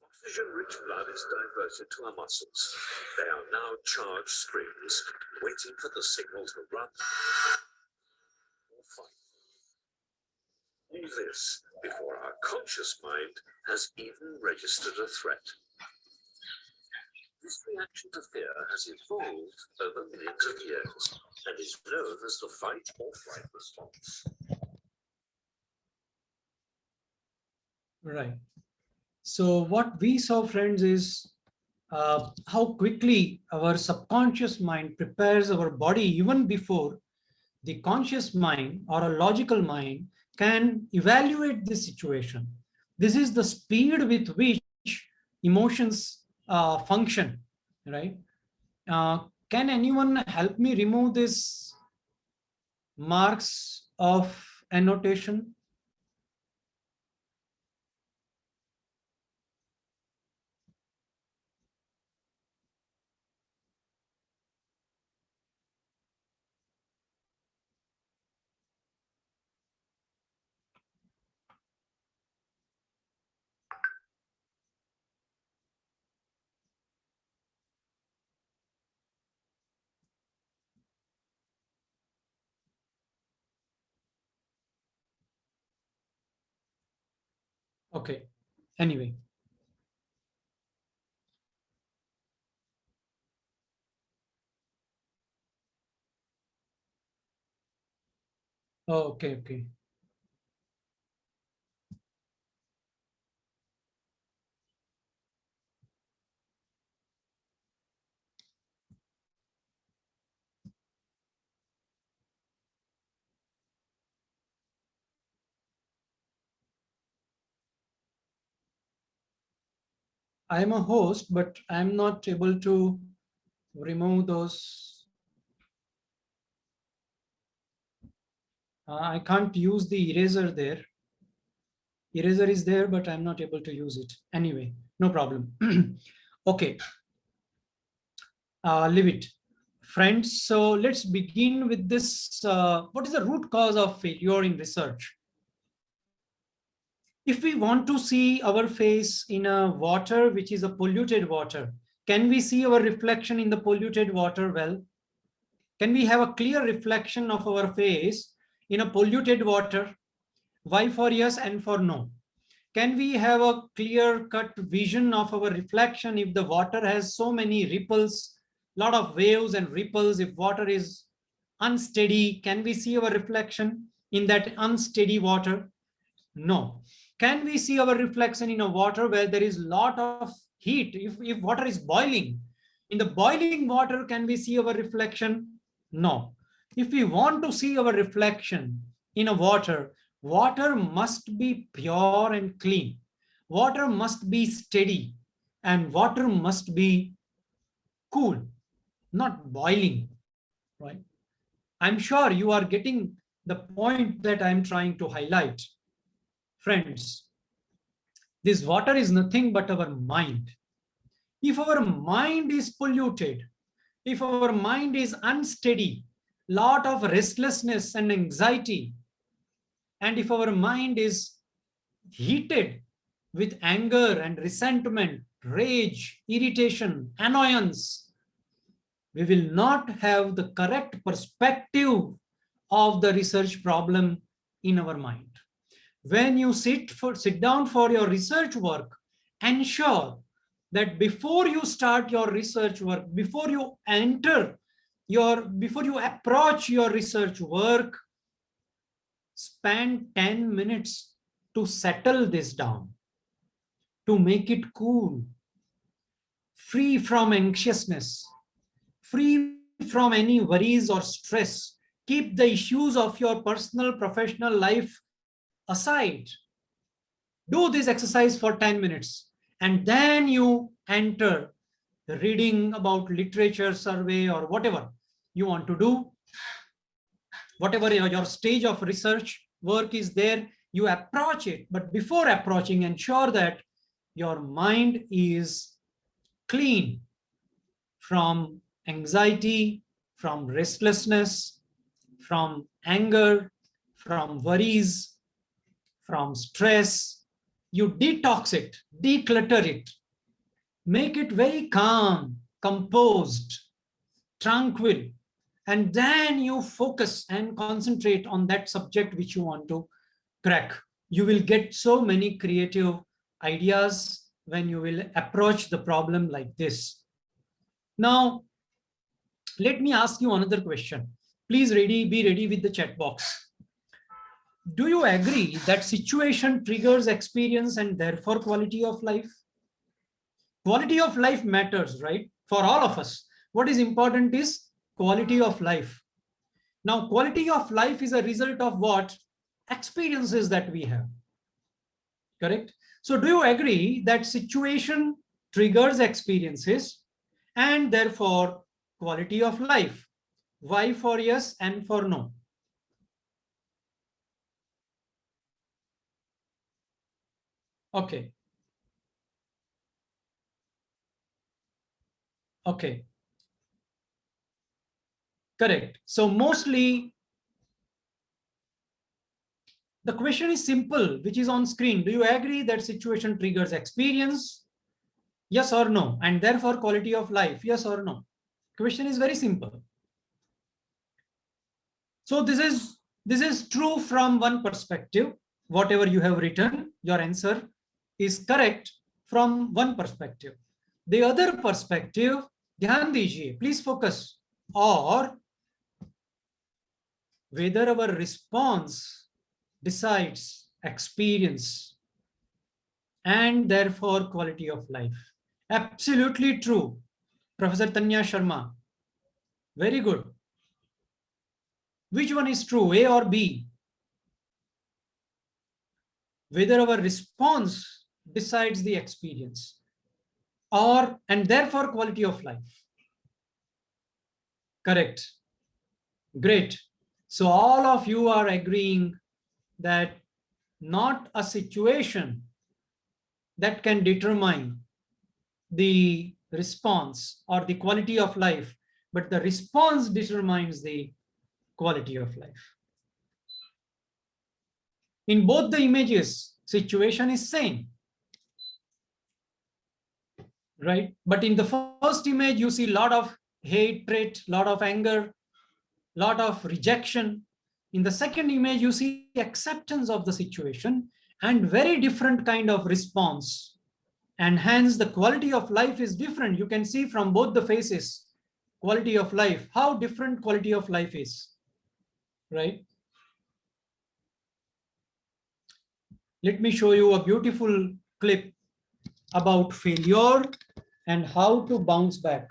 Oxygen-rich blood is diverted to our muscles. They are now charged springs, waiting for the signal to run or fight. All this before our conscious mind has even registered a threat. This reaction to fear has evolved over millions of years and is known as the fight or flight response. Right. So what we saw, friends, is how quickly our subconscious mind prepares our body even before the conscious mind or a logical mind can evaluate the situation. This is the speed with which emotions function, right? Can anyone help me remove this marks of annotation? Okay, anyway. Oh, okay. I am a host, but I'm not able to remove those. I can't use the eraser there. Eraser is there, but I'm not able to use it. Anyway, no problem. Okay, leave it. Friends, so let's begin with this. What is the root cause of failure in research? If we want to see our face in a water which is a polluted water, can we see our reflection in the polluted water well? Can we have a clear reflection of our face in a polluted water? Why for yes and for no? Can we have a clear-cut vision of our reflection if the water has so many ripples, lot of waves and ripples? If water is unsteady, can we see our reflection in that unsteady water? No. Can we see our reflection in a water where there is a lot of heat? If water is boiling, in the boiling water, can we see our reflection? No. If we want to see our reflection in a water, water must be pure and clean. Water must be steady, and water must be cool, not boiling, right? I'm sure you are getting the point that I'm trying to highlight. Friends, this water is nothing but our mind. If our mind is polluted, if our mind is unsteady, lot of restlessness and anxiety, and if our mind is heated with anger and resentment, rage, irritation, annoyance, we will not have the correct perspective of the research problem in our mind. When you sit down for your research work, ensure that before you start your research work, before you approach your research work, spend 10 minutes to settle this down, to make it cool, free from anxiousness, free from any worries or stress. Keep the issues of your personal, professional life aside. Do this exercise for 10 minutes and then you enter reading about literature survey or whatever you want to do. Whatever your stage of research work is there, you approach it. But before approaching, ensure that your mind is clean from anxiety, from restlessness, from anger, from worries, from stress. You detox it, declutter it, make it very calm, composed, tranquil, and then you focus and concentrate on that subject which you want to crack. You will get so many creative ideas when you will approach the problem like this. Now, let me ask you another question. Please be ready with the chat box. Do you agree that situation triggers experience and therefore quality of life? Quality of life matters, right? For all of us. What is important is quality of life. Now, quality of life is a result of what? Experiences that we have. Correct? So do you agree that situation triggers experiences and therefore quality of life? Y for yes and for no. Okay. Okay. Correct. So mostly the question is simple, which is on screen. Do you agree that situation triggers experience? Yes or no? And therefore quality of life? Yes or no? Question is very simple. So this is true from one perspective. Whatever you have written, your answer is correct from one perspective. The other perspective, ध्यान दीजिए, please focus, or whether our response decides experience and therefore quality of life. Absolutely true, Professor Tanya Sharma. Very good. Which one is true, A or B? Whether our response decides the experience and therefore quality of life. Correct. Great. So all of you are agreeing that not a situation that can determine the response or the quality of life, but the response determines the quality of life. In both the images, situation is same, right? But in the first image, you see a lot of hatred, lot of anger, lot of rejection. In the second image, you see acceptance of the situation and very different kind of response. And hence the quality of life is different. You can see from both the faces, quality of life, how different quality of life is, right? Let me show you a beautiful clip about failure and how to bounce back.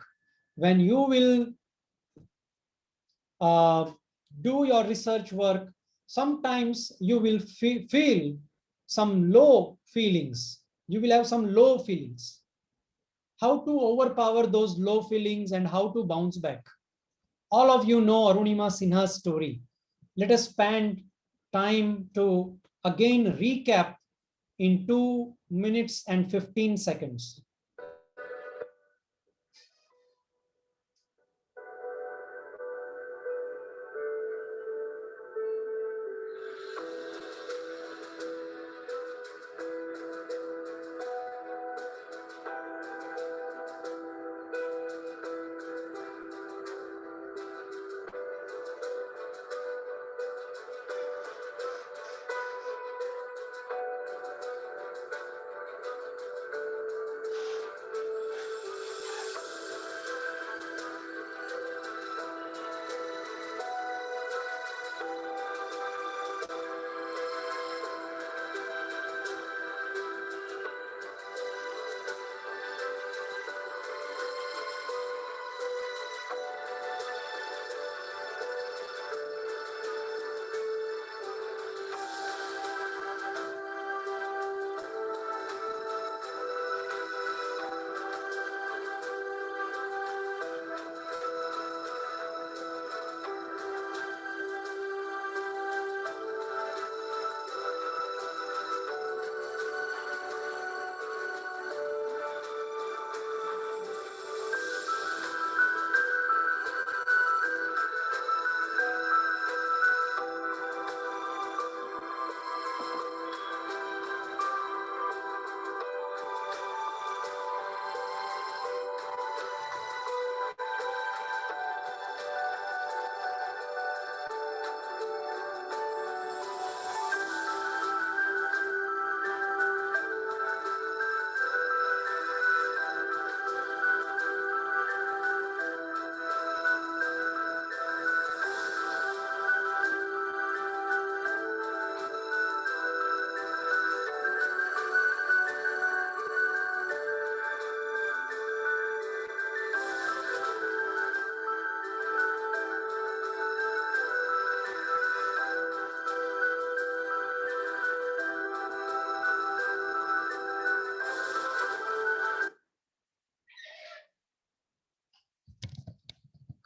When you will do your research work, sometimes you will feel some low feelings. You will have some low feelings. How to overpower those low feelings and how to bounce back. All of you know Arunima Sinha's story. Let us spend time to again recap in 2 minutes and 15 seconds.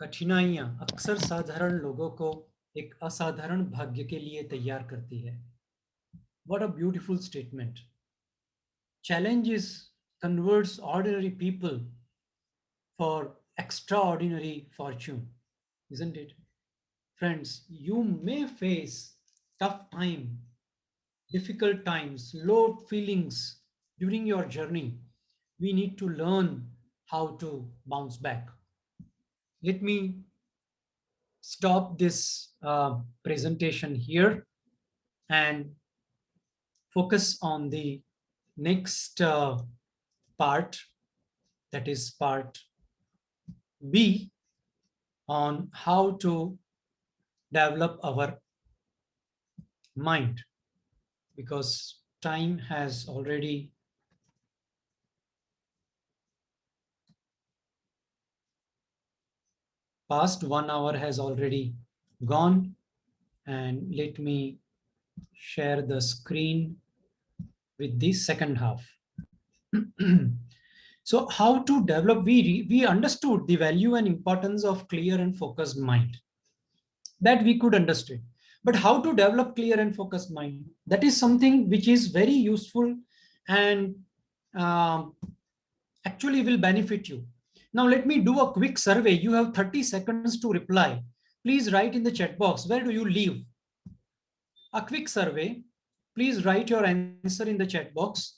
कठिनाइयां अक्सर साधारण लोगों को एक असाधारण भाग्य के लिए तैयार करती है. What a beautiful statement. Challenges converts ordinary people for extraordinary fortune, isn't it? Friends, you may face tough time, difficult times, low feelings during your journey. We need to learn how to bounce back. Let me stop this presentation here and focus on the next part, that is part B, on how to develop our mind, because time has already passed. 1 hour has already gone, and let me share the screen with the second half. So how to develop, we understood the value and importance of clear and focused mind, that we could understand. But how to develop clear and focused mind, that is something which is very useful and actually will benefit you. Now let me do a quick survey. You have 30 seconds to reply. Please write in the chat box, where do you live? A quick survey. Please write your answer in the chat box.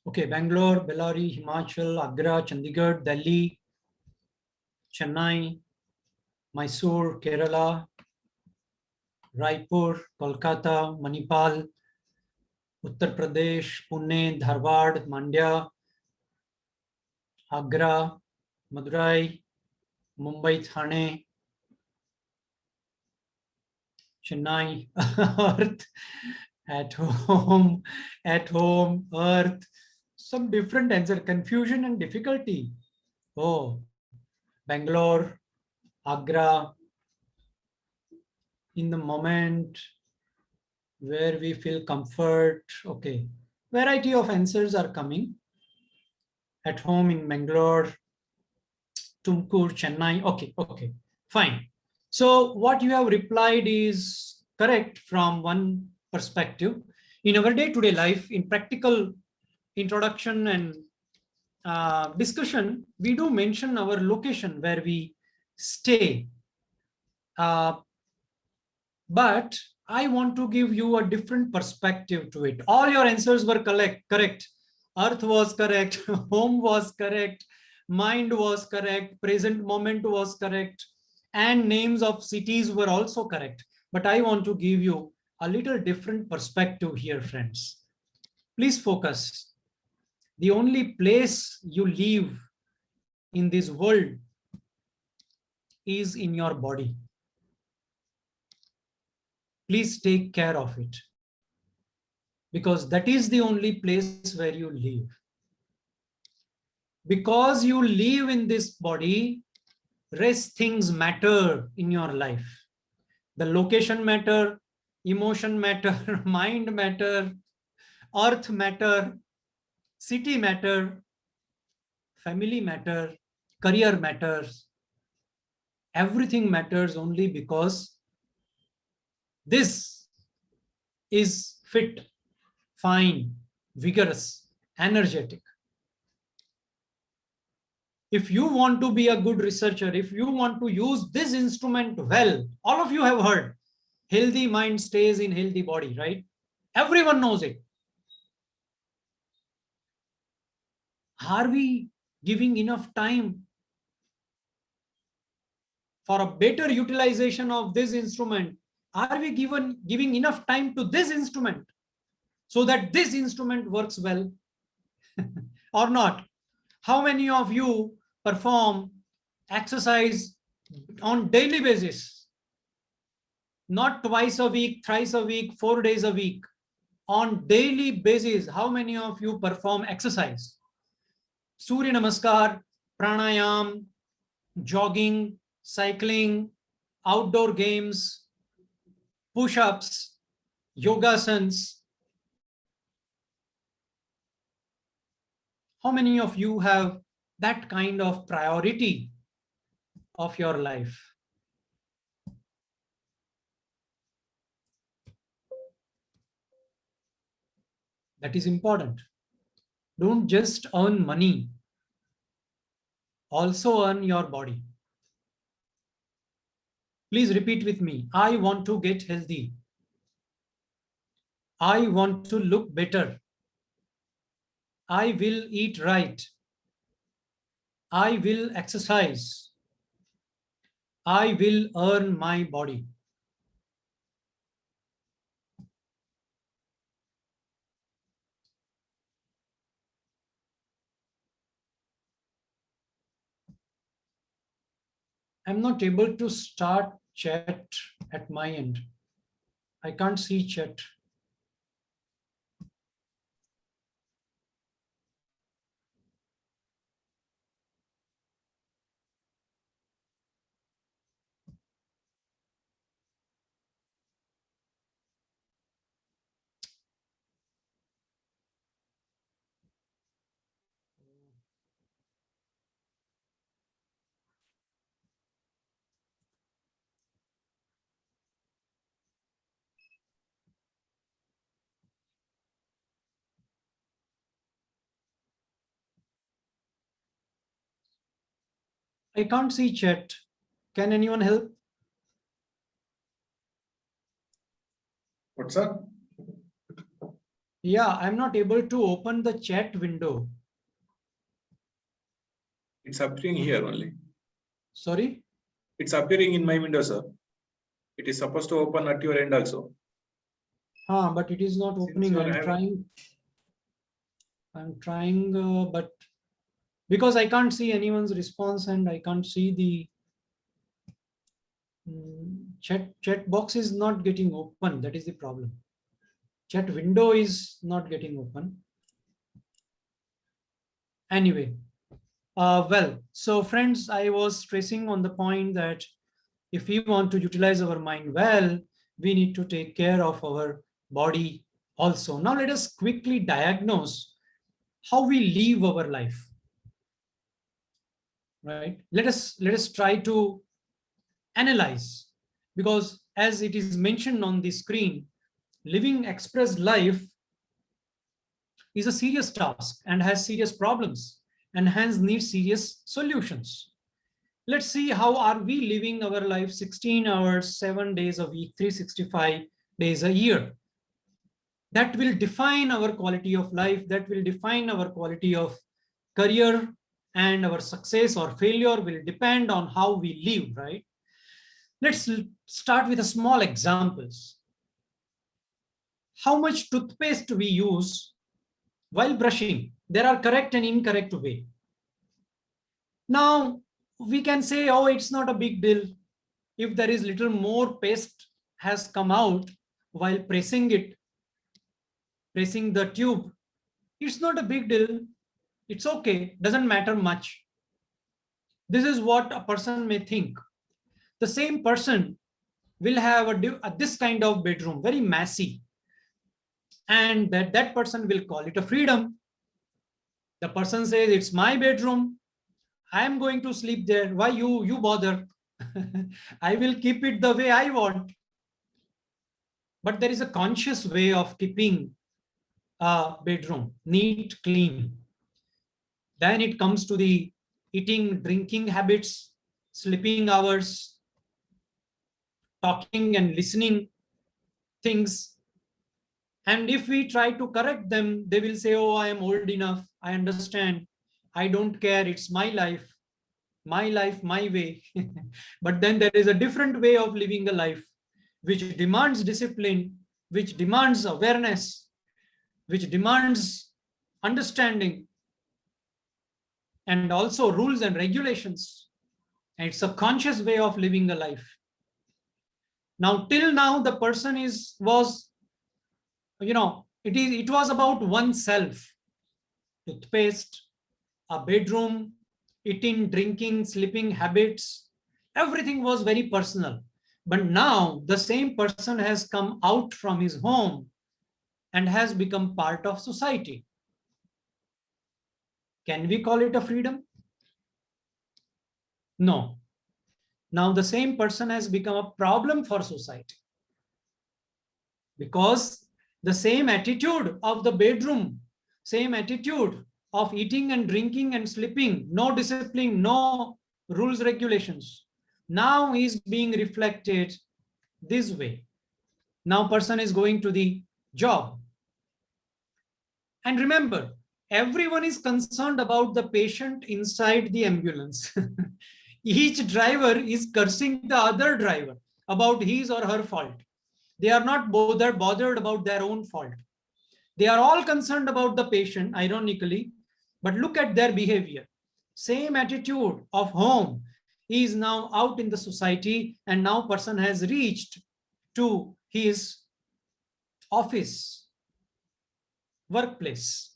Okay, Bangalore, Bellary, Himachal, Agra, Chandigarh, Delhi, Chennai, Mysore, Kerala, Raipur, Kolkata, Manipal, Uttar Pradesh, Pune, Dharwad, Mandya, Agra, Madurai, Mumbai, Thane, Chennai, Earth, at home, Earth. Some different answer, confusion and difficulty. Oh, Bangalore, Agra, in the moment where we feel comfort. Okay, variety of answers are coming. At home in Bangalore, Tumkur, Chennai. Okay, fine. So what you have replied is correct from one perspective. In our day-to-day life, in practical introduction and discussion, we do mention our location where we stay. But I want to give you a different perspective to it. All your answers were correct. Earth was correct, home was correct, mind was correct, present moment was correct, and names of cities were also correct. But I want to give you a little different perspective here, friends. Please focus. The only place you live in this world is in your body. Please take care of it, because that is the only place where you live. Because you live in this body, rest things matter in your life. The location matter, emotion matter, mind matter, earth matter, city matter, family matter, career matters. Everything matters only because this is fit, fine, vigorous, energetic. If you want to be a good researcher, if you want to use this instrument well, all of you have heard, healthy mind stays in healthy body, right? Everyone knows it. Are we giving enough time for a better utilization of this instrument? Are we giving enough time to this instrument so that this instrument works well or not? How many of you perform exercise on daily basis? Not twice a week, thrice a week, 4 days a week. On daily basis, how many of you perform exercise? Surya Namaskar, pranayam, jogging, cycling, outdoor games, push-ups, yogasans. How many of you have that kind of priority of your life? That is important. Don't just earn money, also earn your body. Please repeat with me. I want to get healthy. I want to look better. I will eat right. I will exercise. I will earn my body. I'm not able to start chat at my end. I can't see chat. I can't see chat. Can anyone help? What's up? Yeah, I'm not able to open the chat window. It's appearing here only. Sorry? It's appearing in my window, sir. It is supposed to open at your end also. But it is not opening. you I'm have- trying, but because I can't see anyone's response and I can't see the chat box is not getting open. That is the problem. Chat window is not getting open. Anyway, well, so friends, I was stressing on the point that if we want to utilize our mind well, we need to take care of our body also. Now let us quickly diagnose how we live our life. Right? Let us try to analyze, because as it is mentioned on the screen, living express life is a serious task and has serious problems and hence needs serious solutions. Let's see how are we living our life 16 hours, 7 days a week, 365 days a year. That will define our quality of life, that will define our quality of career, and our success or failure will depend on how we live, right? Let's start with a small examples. How much toothpaste we use while brushing? There are correct and incorrect way. Now, we can say, oh, it's not a big deal. If there is little more paste has come out while pressing the tube, it's not a big deal. It's okay, doesn't matter much. This is what a person may think. The same person will have this kind of bedroom, very messy. And that person will call it a freedom. The person says, it's my bedroom. I am going to sleep there. Why you bother? I will keep it the way I want. But there is a conscious way of keeping a bedroom neat, clean. Then it comes to the eating, drinking habits, sleeping hours, talking and listening things. And if we try to correct them, they will say, oh, I am old enough. I understand. I don't care. It's my life, my way. But then there is a different way of living a life, which demands discipline, which demands awareness, which demands understanding, and also rules and regulations. And it's a conscious way of living a life. Now, till now, the person was, it was about oneself. Toothpaste, a bedroom, eating, drinking, sleeping habits, everything was very personal. But now the same person has come out from his home and has become part of society. Can we call it a freedom? No. Now the same person has become a problem for society, because the same attitude of the bedroom, same attitude of eating and drinking and sleeping, no discipline, no rules, regulations, now is being reflected this way. Now person is going to the job. And remember, everyone is concerned about the patient inside the ambulance. Each driver is cursing the other driver about his or her fault. They are not bothered about their own fault. They are all concerned about the patient, ironically, but look at their behavior. Same attitude of home is now out in the society, and now person has reached to his office, workplace.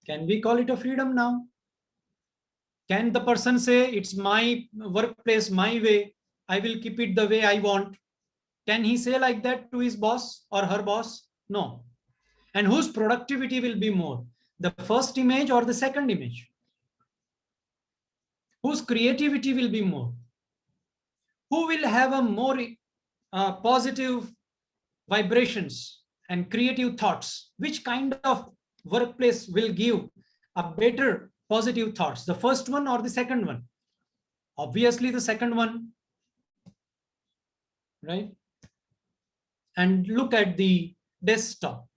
Can we call it a freedom now? Can the person say, it's my workplace, my way, I will keep it the way I want? Can he say like that to his boss or her boss? No. And whose productivity will be more? The first image or the second image? Whose creativity will be more? Who will have a more positive vibrations and creative thoughts? Which kind of workplace will give a better positive thoughts? The first one or the second one? Obviously the second one, right? And look at the desktop.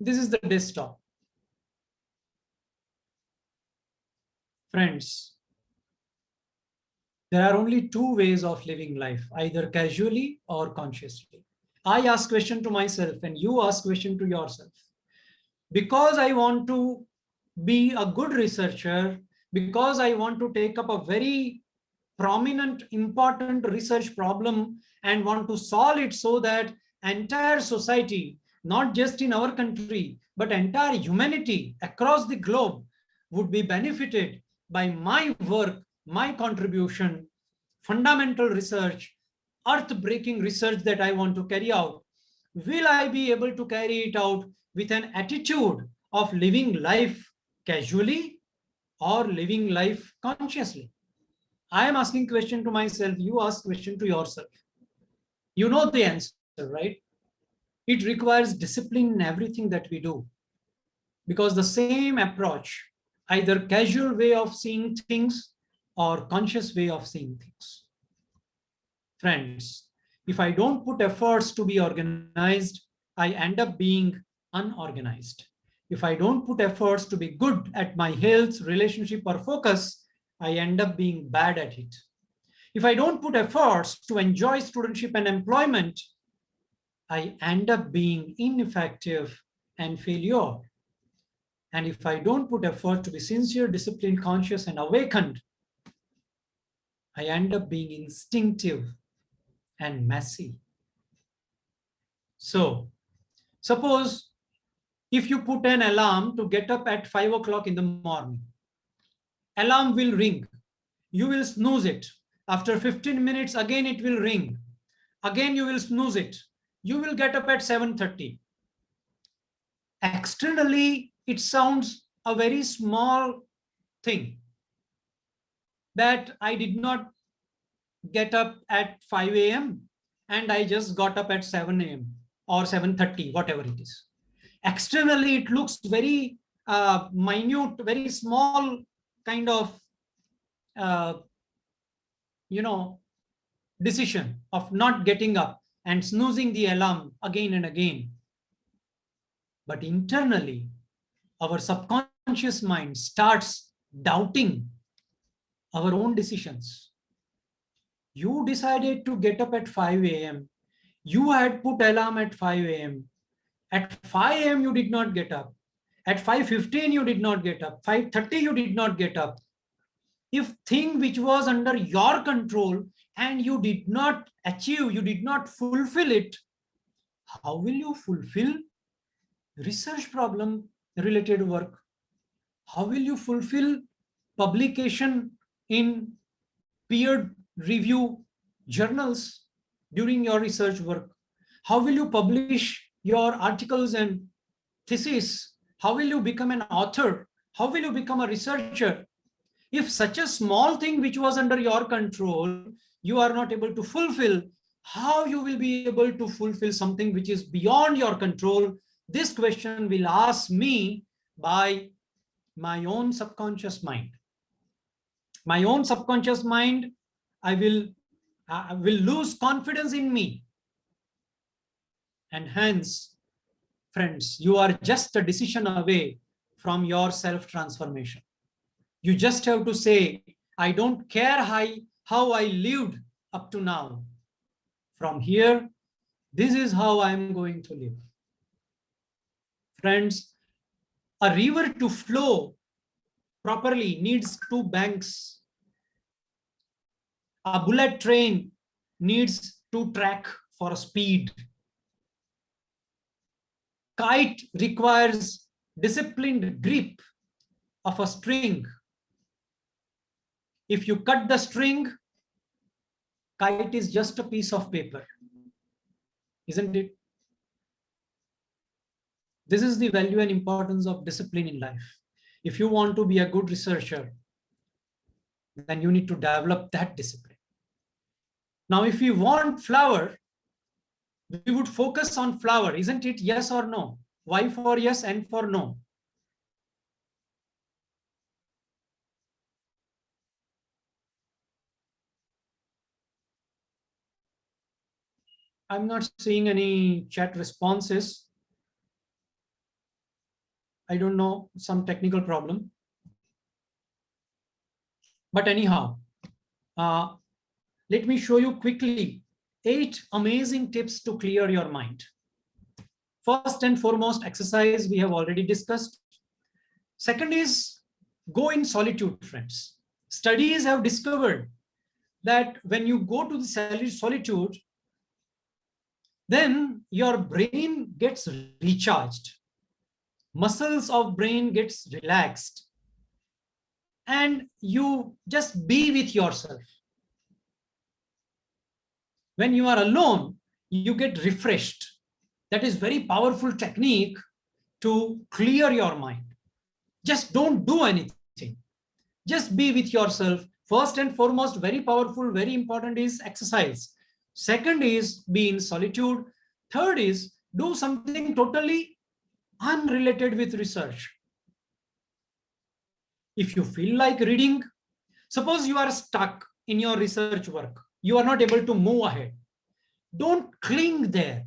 This is the desktop. Friends, there are only two ways of living life, either casually or consciously. I ask question to myself and you ask question to yourself. Because I want to be a good researcher, because I want to take up a very prominent, important research problem and want to solve it so that entire society, not just in our country, but entire humanity across the globe would be benefited by my work, my contribution, fundamental research, earth-breaking research that I want to carry out. Will I be able to carry it out with an attitude of living life casually or living life consciously? I am asking question to myself, you ask question to yourself. You know the answer, right? It requires discipline in everything that we do, because the same approach, either casual way of seeing things or conscious way of seeing things. Friends, if I don't put efforts to be organized, I end up being unorganized. If I don't put efforts to be good at my health, relationship, or focus, I end up being bad at it. If I don't put efforts to enjoy studentship and employment, I end up being ineffective and failure. And if I don't put effort to be sincere, disciplined, conscious, and awakened, I end up being instinctive and messy. So, suppose if you put an alarm to get up at 5 o'clock in the morning, alarm will ring. You will snooze it. After 15 minutes, again it will ring. Again you will snooze it. You will get up at 7:30. Externally, it sounds a very small thing, that I did not get up at 5 a.m. and I just got up at 7 a.m. or 7:30, whatever it is. Externally, it looks very minute, very small kind of decision of not getting up and snoozing the alarm again and again. But internally, our subconscious mind starts doubting our own decisions. You decided to get up at 5 a.m. You had put alarm at 5 a.m. At 5 a.m. you did not get up. At 5:15 you did not get up. 5:30 you did not get up. If thing which was under your control and you did not achieve, you did not fulfill it, how will you fulfill research problem related work? How will you fulfill publication in peer review journals during your research work? How will you publish your articles and thesis? How will you become an author? How will you become a researcher? If such a small thing which was under your control, you are not able to fulfill, how you will be able to fulfill something which is beyond your control? This question will ask me by my own subconscious mind. My own subconscious mind, I will lose confidence in me. And hence, friends, you are just a decision away from your self-transformation. You just have to say, I don't care how I lived up to now. From here, this is how I am going to live. Friends, a river to flow properly needs two banks. A bullet train needs two tracks for speed. Kite requires disciplined grip of a string. If you cut the string, kite is just a piece of paper, isn't it? This is the value and importance of discipline in life. If you want to be a good researcher, then you need to develop that discipline. Now, if you want flower, we would focus on flower, isn't it? Yes or no? Y for yes and for no. I'm not seeing any chat responses. I don't know, some technical problem. But anyhow, let me show you quickly 8 amazing tips to clear your mind. First and foremost, exercise we have already discussed. Second is go in solitude, friends. Studies have discovered that when you go to the solitude, then your brain gets recharged. Muscles of brain gets relaxed. And you just be with yourself. When you are alone, you get refreshed. That is very powerful technique to clear your mind. Just don't do anything. Just be with yourself. First and foremost, very powerful, very important is exercise. Second is be in solitude. Third is do something totally unrelated with research. If you feel like reading, suppose you are stuck in your research work, you are not able to move ahead. Don't cling there.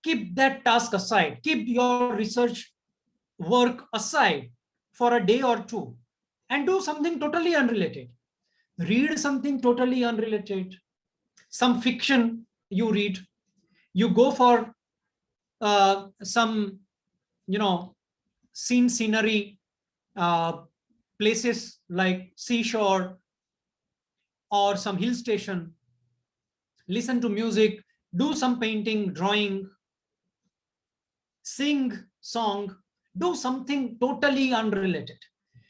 Keep that task aside. Keep your research work aside for a day or two and do something totally unrelated. Read something totally unrelated. Some fiction you read. You go for some, scenery, places like seashore or some hill station. Listen to music, do some painting, drawing, sing song, do something totally unrelated.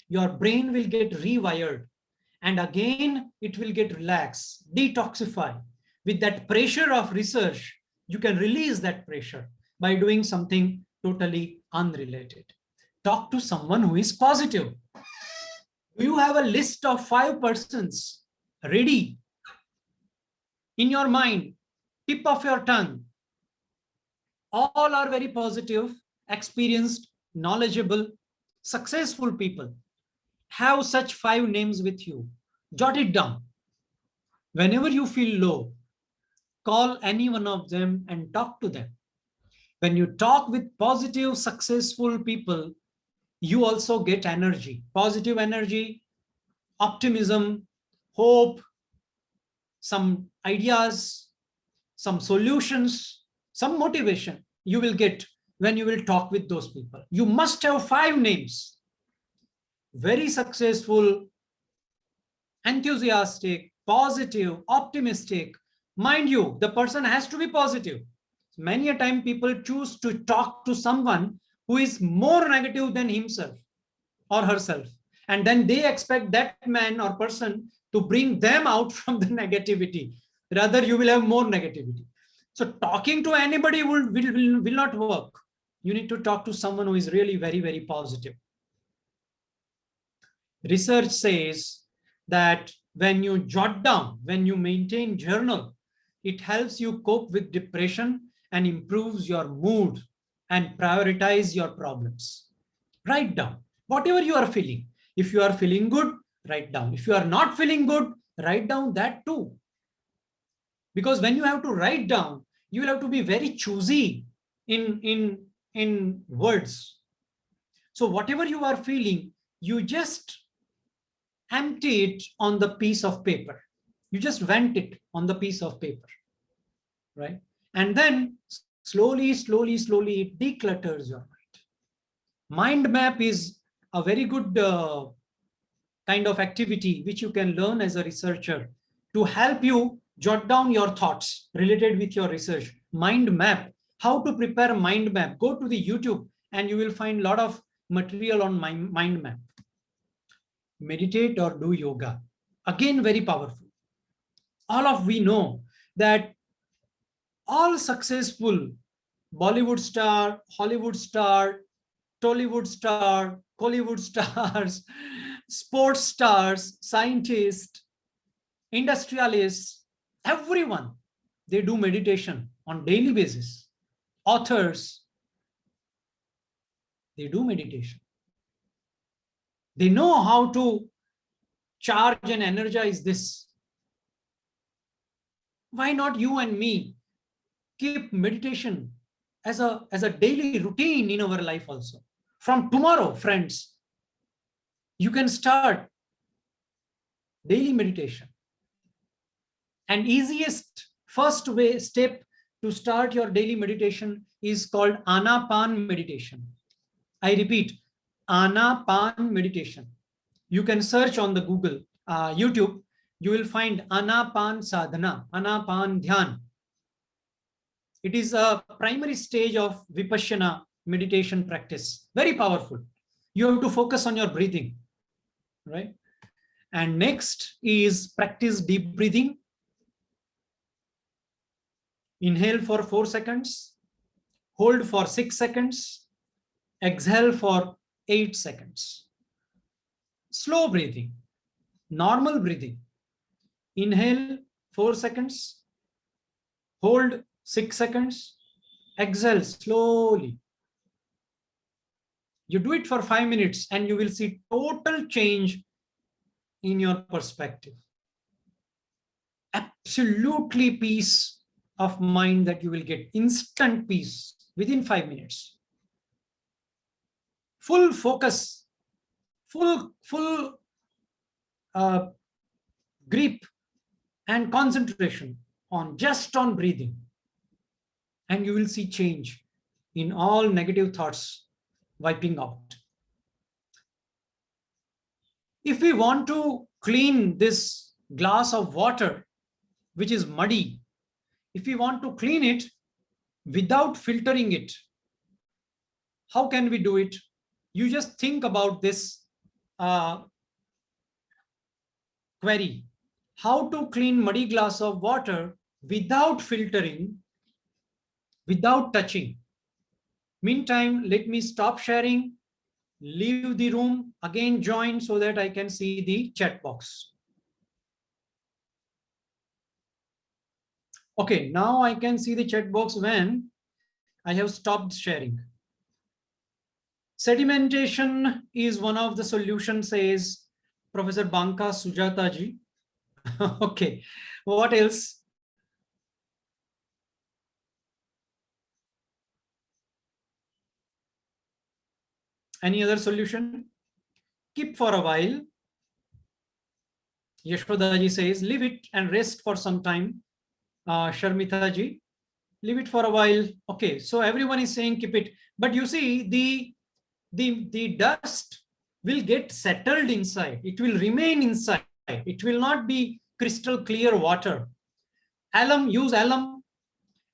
Your brain will get rewired and again it will get relaxed, detoxify. With that pressure of research, you can release that pressure by doing something totally unrelated. Talk to someone who is positive. Do you have a list of 5 persons ready in your mind, tip of your tongue? All are very positive, experienced, knowledgeable, successful people. Have such 5 names with you. Jot it down. Whenever you feel low, call any one of them and talk to them. When you talk with positive, successful people, you also get energy, positive energy, optimism, hope, some ideas, some solutions, some motivation you will get when you will talk with those people. You must have 5 names. Very successful, enthusiastic, positive, optimistic. Mind you, the person has to be positive. Many a time people choose to talk to someone who is more negative than himself or herself. And then they expect that man or person to bring them out from the negativity. Rather, you will have more negativity. So talking to anybody will not work. You need to talk to someone who is really very, very positive. Research says that when you jot down, when you maintain journal, it helps you cope with depression and improves your mood and prioritize your problems. Write down whatever you are feeling. If you are feeling good, write down. If you are not feeling good, write down that too. Because when you have to write down, you will have to be very choosy in words. So whatever you are feeling, you just empty it on the piece of paper. You just vent it on the piece of paper, right? And then slowly, slowly, slowly, it declutters your mind. Mind map is a very good kind of activity which you can learn as a researcher to help you jot down your thoughts related with your research. Mind map, how to prepare a mind map. Go to the YouTube and you will find a lot of material on mind map. Meditate or do yoga. Again, very powerful. We know that all successful Bollywood star, Hollywood star, Tollywood star, Kollywood stars, sports stars, scientists, industrialists, everyone, they do meditation on daily basis. Authors, they do meditation. They know how to charge and energize this. Why not you and me keep meditation as a daily routine in our life also? From tomorrow, friends, you can start daily meditation. And easiest first step to start your daily meditation is called Anapan meditation. I repeat, Anapan meditation. You can search on the Google, YouTube, you will find Anapan Sadhana, Anapan Dhyan. It is a primary stage of Vipassana meditation practice. Very powerful. You have to focus on your breathing, right? And next is practice deep breathing. Inhale for 4 seconds, hold for 6 seconds, exhale for 8 seconds. Slow breathing, normal breathing. Inhale 4 seconds, hold 6 seconds, exhale slowly. You do it for 5 minutes and you will see total change in your perspective. Absolutely peace of mind that you will get, instant peace within 5 minutes. Full focus, full grip and concentration on just on breathing. And you will see change in all negative thoughts wiping out. If we want to clean this glass of water, which is muddy, if we want to clean it without filtering it, how can we do it? You just think about this query. How to clean muddy glass of water without filtering, without touching. Meantime, let me stop sharing, leave the room, again join so that I can see the chat box. Okay, now I can see the chat box when I have stopped sharing. Sedimentation is one of the solutions, says Professor Banka Sujata ji. Okay, what else? Any other solution? Keep for a while. Yashoda ji says, leave it and rest for some time. Sharmita ji, leave it for a while. Okay, so everyone is saying keep it. But you see, the dust will get settled inside. It will remain inside. It will not be crystal clear water. Alum, use alum.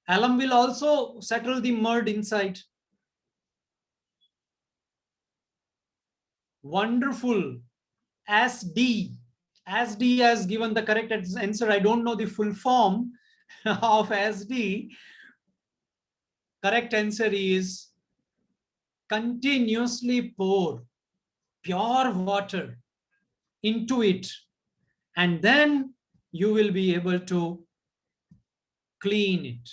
Alum will also settle the mud inside. Wonderful SD. SD has given the correct answer. I don't know the full form of SD. Correct answer is continuously pour pure water into it, and then you will be able to clean it.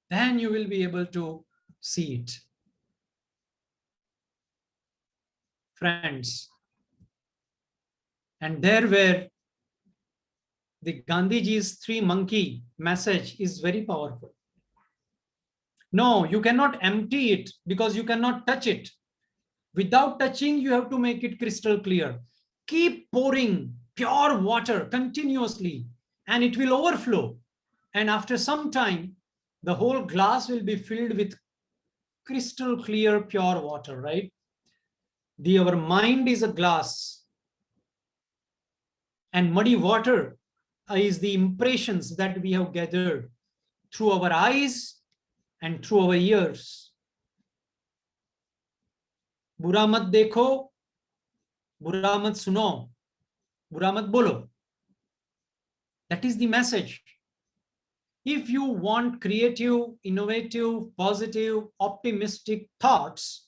Then you will be able to see it. Friends, and there where the Gandhiji's three monkey message is very powerful. No, you cannot empty it because you cannot touch it. Without touching, you have to make it crystal clear. Keep pouring pure water continuously and it will overflow. And after some time, the whole glass will be filled with crystal clear, pure water, right? Our mind is a glass and muddy water is the impressions that we have gathered through our eyes and through our ears. बुरा मत देखो, बुरा मत सुनो, बुरा मत बोलो. That is the message. If you want creative, innovative, positive, optimistic thoughts,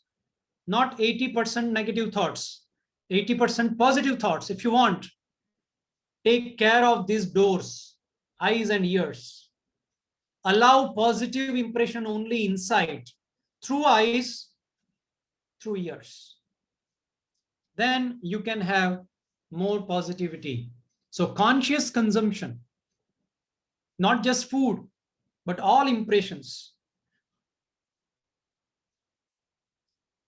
not 80% negative thoughts, 80% positive thoughts, if you want, take care of these doors, eyes and ears. Allow positive impression only inside, through eyes, through ears. Then you can have more positivity. So conscious consumption, not just food, but all impressions.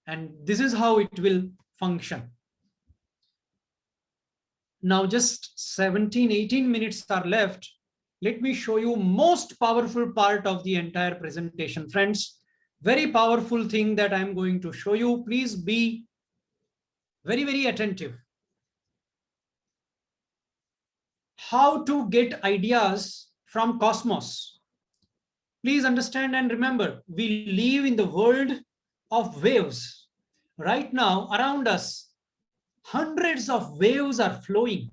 And this is how it will function. Now just 17, 18 minutes are left. Let me show you most powerful part of the entire presentation, friends. Very powerful thing that I'm going to show you. Please be very, very attentive. How to get ideas from cosmos. Please understand and remember, we live in the world of waves. Right now, around us, hundreds of waves are flowing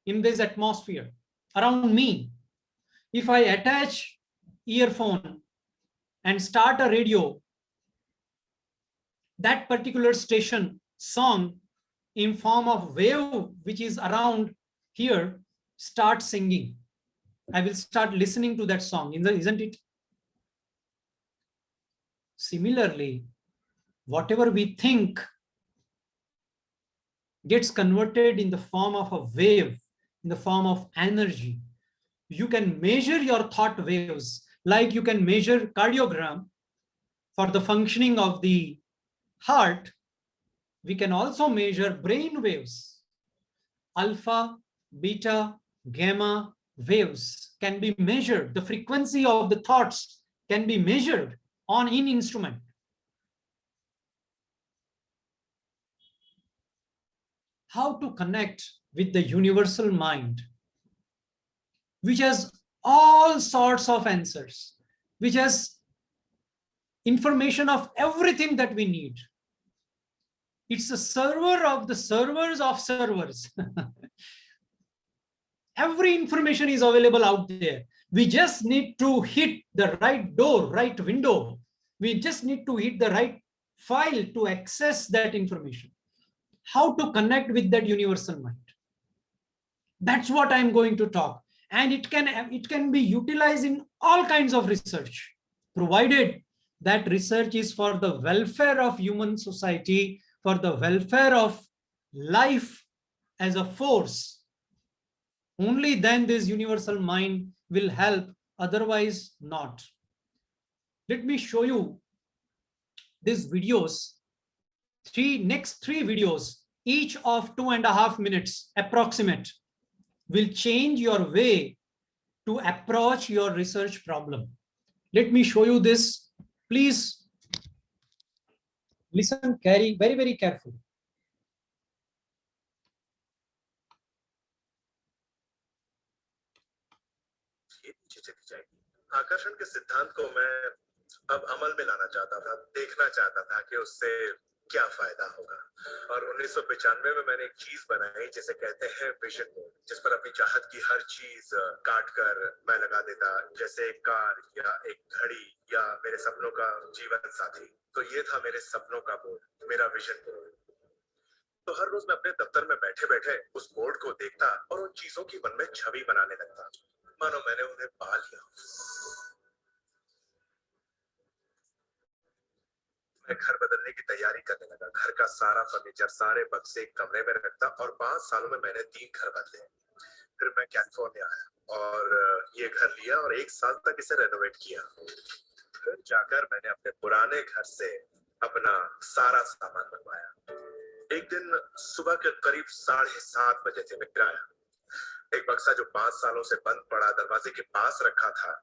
in this atmosphere around me. If I attach earphone and start a radio, that particular station song in form of wave which is around here start singing. I will start listening to that song, isn't it? Similarly, whatever we think gets converted in the form of a wave, in the form of energy. You can measure your thought waves, like you can measure cardiogram for the functioning of the heart. We can also measure brain waves. Alpha, beta, gamma waves can be measured. The frequency of the thoughts can be measured on an instrument. How to connect with the universal mind, which has all sorts of answers, which has information of everything that we need. It's a server of the servers of servers. Every information is available out there. We just need to hit the right door, right window. We just need to hit the right file to access that information. How to connect with that universal mind. That's what I'm going to talk. And it can be utilized in all kinds of research, provided that research is for the welfare of human society, for the welfare of life as a force. Only then this universal mind will help, otherwise not. Let me show you these videos. Next three videos, each of 2.5 minutes approximate, will change your way to approach your research problem. Let me show you this. Please listen very, very carefully. आकर्षण के सिद्धांत को मैं अब अमल में लाना चाहता था, देखना चाहता था कि उससे क्या फायदा होगा। और 1995 में मैंने एक चीज बनाई जिसे कहते हैं विजन बोर्ड, जिस पर अपनी चाहत की हर चीज काट कर मैं लगा देता, जैसे एक कार या एक घड़ी या मेरे सपनों का जीवन साथी। तो ये था मेरे सपनों का बोर्ड, मेरा विजन बोर्ड। तो हर रोज मैं अपने दफ्तर में बैठे बैठे उस बोर्ड को देखता और उन चीजों की मन में छवि बनाने लगता, मानो मैंने उन्हें पा लिया। मैं घर बदलने की तैयारी करने लगा, घर का सारा फर्नीचर, सारे बक्से एक कमरे में रखता, और 5 सालों में मैंने 3 घर बदले। फिर मैं कैलिफोर्निया आया और ये घर लिया और 1 साल तक इसे रेनोवेट किया। फिर जाकर मैंने अपने पुराने घर से अपना सारा सामान बनवाया। एक दिन सुबह के करीब 7:30 बजे थे, मैं आया। एक बक्सा जो 5 सालों से बंद पड़ा दरवाजे के पास रखा था,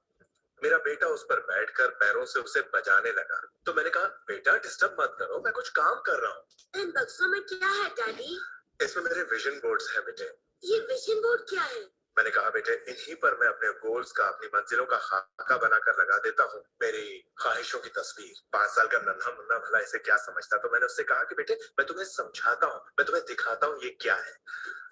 मेरा बेटा उस पर बैठकर पैरों से उसे बजाने लगा। तो मैंने कहा, बेटा डिस्टर्ब मत करो, मैं कुछ काम कर रहा हूँ। इन बक्सों में क्या है डैडी? इसमें मेरे विजन बोर्ड्स हैं बेटे। ये विजन बोर्ड क्या है? मैंने कहा, बेटे इन्हीं पर मैं अपने गोल्स का, अपनी मंजिलों का खाका बनाकर लगा देता हूँ, मेरी ख्वाहिशों की तस्वीर। 5 साल का नन्हा मुन्ना भला इसे क्या समझता। तो मैंने उससे कहा कि बेटे मैं तुम्हें समझाता हूँ, मैं तुम्हें दिखाता हूँ ये क्या है।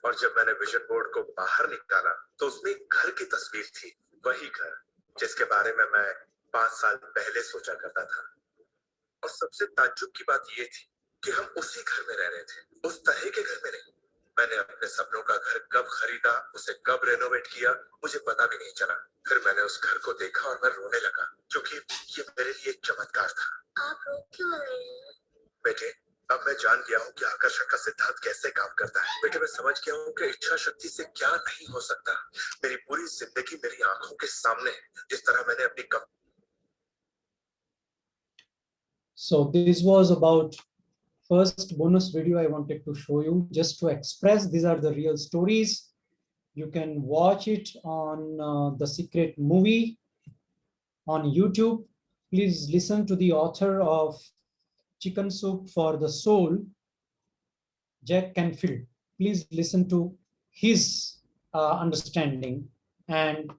और जब मैंने विजन बोर्ड को बाहर निकाला तो उसमें एक घर की तस्वीर थी, वही घर जिसके बारे में मैं 5 साल पहले सोचा करता था। और सबसे ताज्जुब की बात ये थी कि हम उसी घर में रह रहे थे, उस तरह के घर में नहीं। मैंने अपने सपनों का घर कब खरीदा, उसे कब रेनोवेट किया, मुझे पता भी नहीं चला। फिर मैंने उस घर को देखा और मैं रोने लगा, क्योंकि ये मेरे लिए एक चमत्कार था। आप रो क्यों रहे हैं? बेटे अब मैं जान गया हूँ कि आकर्षण का सिद्धांत कैसे काम करता है। बेटे मैं समझ गया हूँ कि इच्छा शक्ति से क्या नहीं हो सकता। मेरी पूरी जिंदगी मेरी आंखों के सामने है, जिस तरह मैंने अपनी So this was about first bonus video I wanted to show you, just to express these are the real stories. You can watch it on The Secret Movie on YouTube. Please listen to the author of Chicken Soup for the Soul, Jack Canfield. Please listen to his understanding and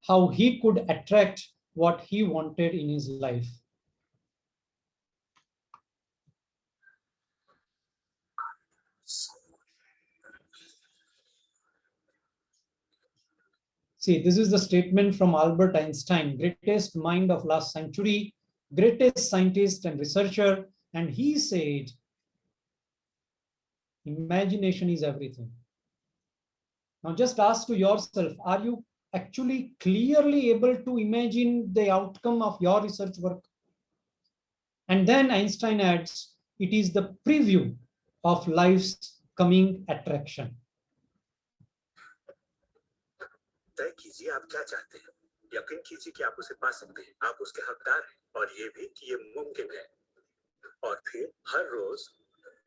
how he could attract what he wanted in his life. See, this is the statement from Albert Einstein, greatest mind of last century, greatest scientist and researcher. And he said, imagination is everything. Now just ask to yourself, are you actually clearly able to imagine the outcome of your research work? And then Einstein adds, it is the preview of life's coming attraction. तय कीजिए आप क्या चाहते हैं, यकीन कीजिए कि आप उसे पा सकते हैं, आप उसके हकदार हैं, और ये भी कि ये मुमकिन है। और फिर हर रोज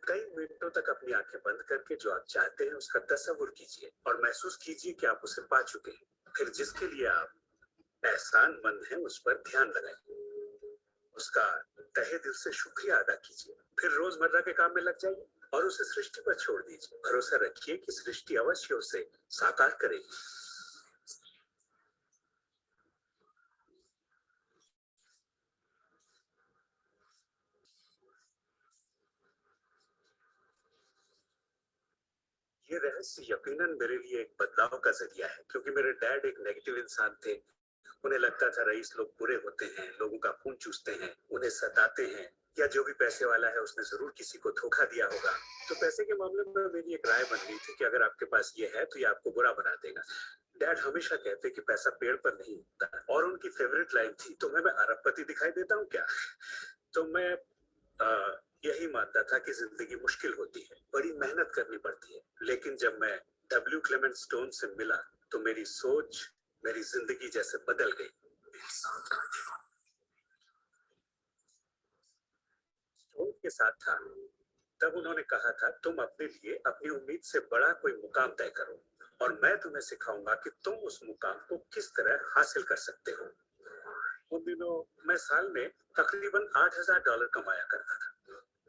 कई मिनटों तक अपनी आंखें बंद करके जो आप चाहते हैं उसका तस्वीर कीजिए और महसूस कीजिए कि आप उसे पा चुके हैं। फिर जिसके लिए आप एहसानमंद हैं उस पर ध्यान लगाइए, उसका तहे दिल से शुक्रिया अदा कीजिए। फिर रोजमर्रा के काम में लग जाइए और उसे सृष्टि पर छोड़ दीजिए। भरोसा रखिए कि सृष्टि अवश्य उसे साकार करेगी। ये रहस्य यकीनन मेरे लिए एक बदलाव का जरिया है, क्योंकि मेरे डैड एक नेगेटिव इंसान थे। उन्हें लगता था रईस लोग बुरे होते हैं, लोगों का खून चूसते हैं, उन्हें सताते हैं, या जो भी पैसे वाला है उसने जरूर किसी को धोखा दिया होगा। तो पैसे के मामले में मेरी एक राय बन गई थी कि अगर आपके पास ये है तो ये आपको बुरा बना देगा। डैड हमेशा कहते कि पैसा पेड़ पर नहीं उगता, और उनकी फेवरेट लाइन थी, तुम्हें मैं अरबपति दिखाई देता हूँ क्या? तो मैं यही मानता था कि जिंदगी मुश्किल होती है, बड़ी मेहनत करनी पड़ती है। लेकिन जब मैं डब्ल्यू क्लेमेंट स्टोन से मिला तो मेरी सोच, मेरी जिंदगी जैसे बदल गई। स्टोन के साथ था तब उन्होंने कहा था, तुम अपने लिए अपनी उम्मीद से बड़ा कोई मुकाम तय करो और मैं तुम्हें सिखाऊंगा कि तुम उस मुकाम को किस तरह हासिल कर सकते हो। उन दिनों मैं साल में तकरीबन $8,000 कमाया करता था।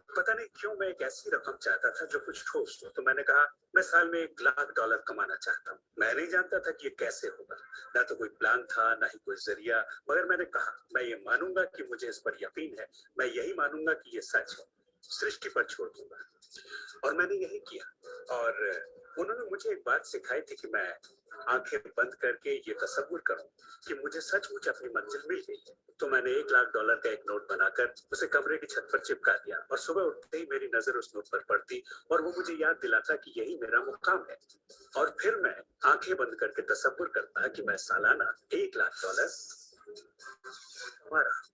पता नहीं क्यों मैं एक ऐसी रकम चाहता था जो कुछ ठोस हो। तो मैंने कहा मैं साल में $1,00,000 कमाना चाहता हूँ। मैं नहीं जानता था कि ये कैसे होगा, ना तो कोई प्लान था, ना ही कोई जरिया, मगर मैंने कहा मैं ये मानूंगा कि मुझे इस पर यकीन है, मैं यही मानूंगा कि ये सच है। सृष्टि पर छोड़ दूंगा। और मैंने यही किया। और उन्होंने मुझे एक बात सिखाई थी कि मैं आंखें बंद करके ये तसव्वुर करूं कि मुझे सचमुच अपनी मंजिल मिल गई है। तो मैंने $1,00,000 का एक नोट बनाकर उसे कमरे की छत पर चिपका दिया और सुबह उठते ही मेरी नजर उस नोट पर पड़ती और वो मुझे याद दिलाता कि यही मेरा मुकाम है। और फिर मैं आंखें बंद करके तसव्वुर करता कि मैं सालाना $1,00,000 कमा रहा हूं।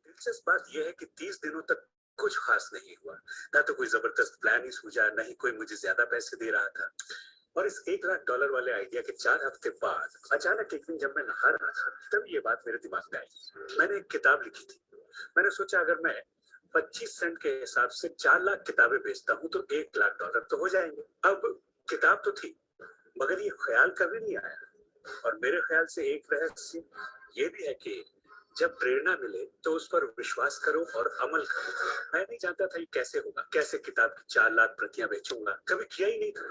दिलचस्प बात यह है कि 30 दिनों तक कुछ खास नहीं हुआ। ना तो कोई जबरदस्त प्लान ही सूझा, ना ही कोई मुझे ज्यादा पैसे दे रहा था। और इस $1,00,000 वाले आइडिया के 4 हफ्ते बाद अचानक एक दिन जब मैं नहा रहा था तब ये बात मेरे दिमाग में आई। मैंने एक किताब लिखी थी। मैंने सोचा अगर मैं 25 सेंट के हिसाब से 4 लाख किताबें बेचता हूँ तो $1,00,000 तो हो जाएंगे। अब किताब तो थी मगर ये ख्याल कभी नहीं आया। और मेरे ख्याल से एक रहस्य ये भी है कि जब प्रेरणा मिले तो उस पर विश्वास करो और अमल करो। मैं नहीं जानता था ये कैसे होगा, कैसे किताब की 4 लाख प्रतियां बेचूंगा, कभी किया ही नहीं था।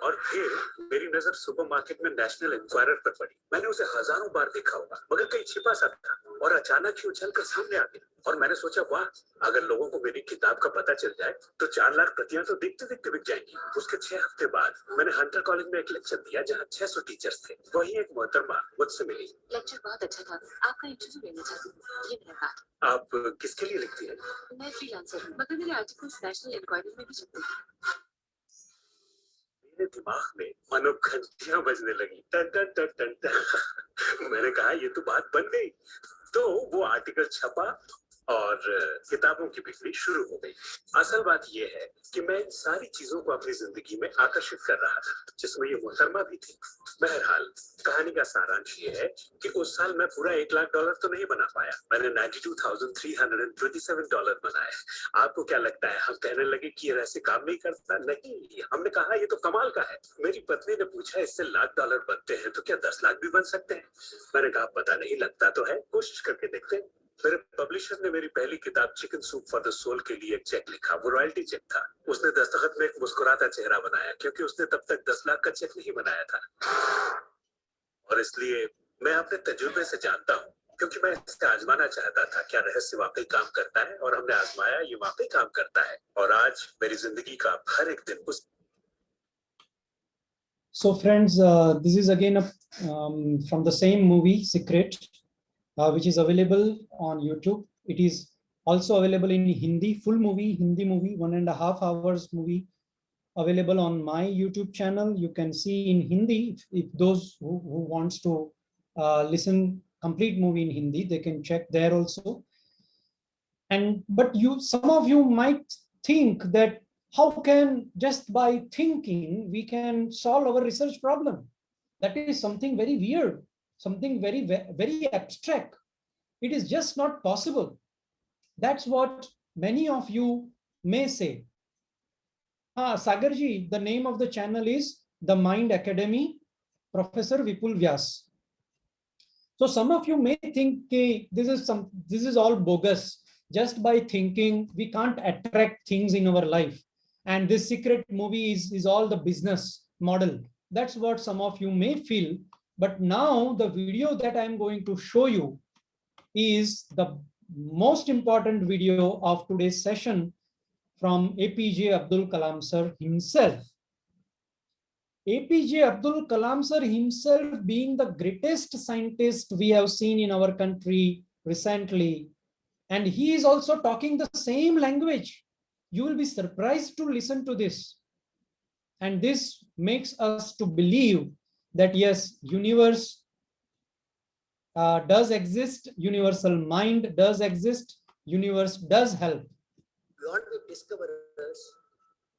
और फिर मेरी नजर सुपरमार्केट में नेशनल इंक्वायरर पर पड़ी। मैंने उसे हजारों बार देखा होगा मगर कहीं छिपा सा था और अचानक ही उछल कर सामने आ गया। और मैंने सोचा वाह, अगर लोगों को मेरी किताब का पता चल जाए तो 4 लाख प्रतियां तो दिखते दिखते बिक जाएंगी। उसके 6 हफ्ते बाद मैंने हंटर कॉलेज में एक लेक्चर दिया जहाँ 600 टीचर्स थे। वही एक मोहतरमा मुझसे मिली। लेक्चर बहुत अच्छा था, आपका इंटरव्यू लेना चाहती हूँ। ये मेरा बात। आप किसके लिए लिखती हैं? मैं फ्रीलांसर हूँ मगर मेरे आर्टिकल्स नेशनल इंक्वायरी में भी छपते हैं। मेरे दिमाग में मानो घंटियां बजने लगी। टन टन टन टन टन। मैंने कहा ये तो बात बन गई। तो वो आर्टिकल छपा और किताबों की बिक्री शुरू हो गई। असल बात यह है कि मैं इन सारी चीजों को अपनी जिंदगी में आकर्षित कर रहा था जिसमें ये मोहतरमा भी थी। बहरहाल कहानी का सारांश ये है कि उस साल मैं पूरा $1,00,000 तो नहीं बना पाया। मैंने $92,327 बनाए। आपको क्या लगता है हम कहने लगे कि ये ऐसे काम नहीं करता? नहीं, हमने कहा ये तो कमाल का है। मेरी पत्नी ने पूछा इससे $1,00,000 बनते हैं तो क्या 10 लाख भी बन सकते हैं? मैंने कहा पता नहीं, लगता तो है, कोशिश करके देखते हैं। मेरे पब्लिशर ने मेरी पहली किताब chicken soup for the soul के लिए एक चेक लिखा। वो रॉयल्टी चेक था। उसने दस्तखत में एक मुस्कुराता चेहरा बनाया क्योंकि उसने तब तक 10 लाख का चेक नहीं बनाया था। और इसलिए मैं अपने तजुर्बे से जानता हूँ क्योंकि मैं इसे आजमाना चाहता था क्या रहस्य वाकई काम करता है, और हमने आजमाया, ये वाकई काम करता है। और आज मेरी जिंदगी का हर एक दिन उस So friends, this is again from the same movie, Secret, which is available on YouTube. It is also available in Hindi, full movie, Hindi movie, 1.5 hours movie, available on my YouTube channel. You can see in Hindi. If those who wants to listen complete movie in Hindi, they can check there also. But some of you might think that how can just by thinking we can solve our research problem? That is something very weird, something very, very abstract. It is just not possible. That's what many of you may say. Sagarji, the name of the channel is The Mind Academy, Professor Vipul Vyas. So some of you may think this is all bogus. Just by thinking, we can't attract things in our life. And this Secret movie is all the business model. That's what some of you may feel. But now the video that I'm going to show you is the most important video of today's session from APJ Abdul Kalam sir himself. APJ Abdul Kalam sir himself being the greatest scientist we have seen in our country recently. And he is also talking the same language. You will be surprised to listen to this. And this makes us to believe that yes, universe does exist, universal mind does exist, universe does help. If you want to be discoverers,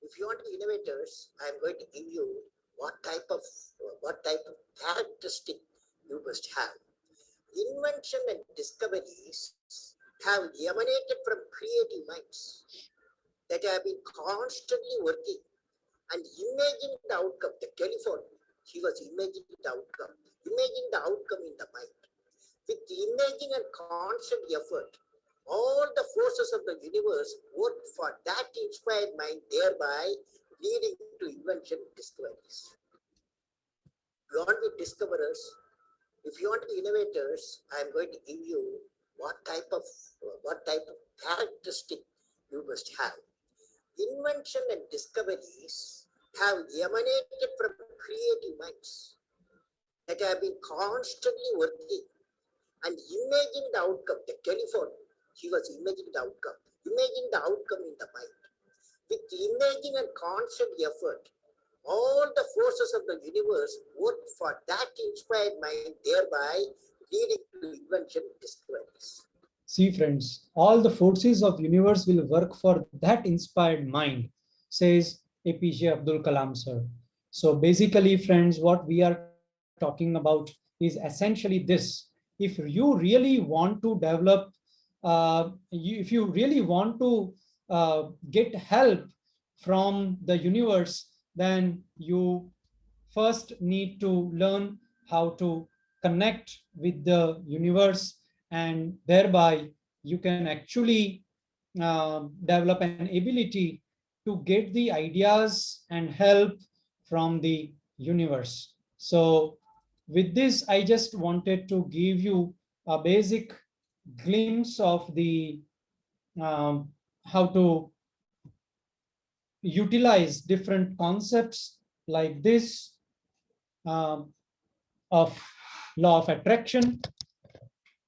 if you want to be innovators, I am going to give you what type of characteristic you must have. Invention and discoveries have emanated from creative minds that have been constantly working and imagining the outcome. The telephone, he was imagining the outcome in the mind. With imaging and constant effort, all the forces of the universe work for that inspired mind, thereby leading to invention and discoveries. If you want to be discoverers, if you want to be innovators, I am going to give you what type of characteristic you must have. Invention and discoveries have emanated from creative minds that have been constantly working and imaging the outcome. The telephone, he was imagining the outcome in the mind. With imaging and constant effort, all the forces of the universe work for that inspired mind, thereby leading to invention and discoveries. See, friends, all the forces of universe will work for that inspired mind, says APJ Abdul Kalam sir. So basically, friends, what we are talking about is essentially this. If you really want to develop, if you really want to get help from the universe, then you first need to learn how to connect with the universe, and thereby you can actually develop an ability to get the ideas and help from the universe. So with this, I just wanted to give you a basic glimpse of the how to utilize different concepts like this of law of attraction,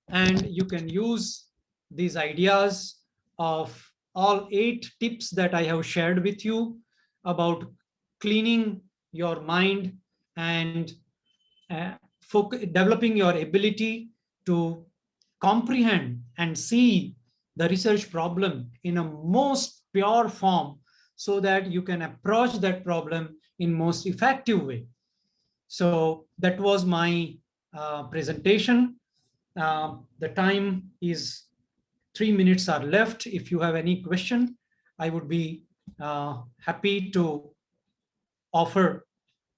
and you can use these ideas of all 8 tips that I have shared with you about cleaning your mind and developing your ability to comprehend and see the research problem in a most pure form, so that you can approach that problem in most effective way. So that was my presentation. The time is 3 minutes are left. If you have any question, I would be happy to offer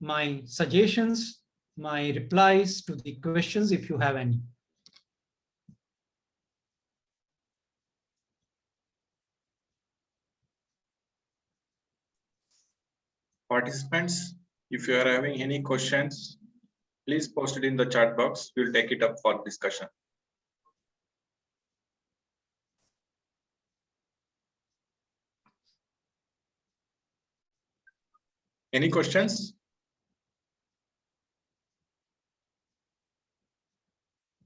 my suggestions, my replies to the questions if you have any. Participants, if you are having any questions, please post it in the chat box. We'll take it up for discussion. Any questions?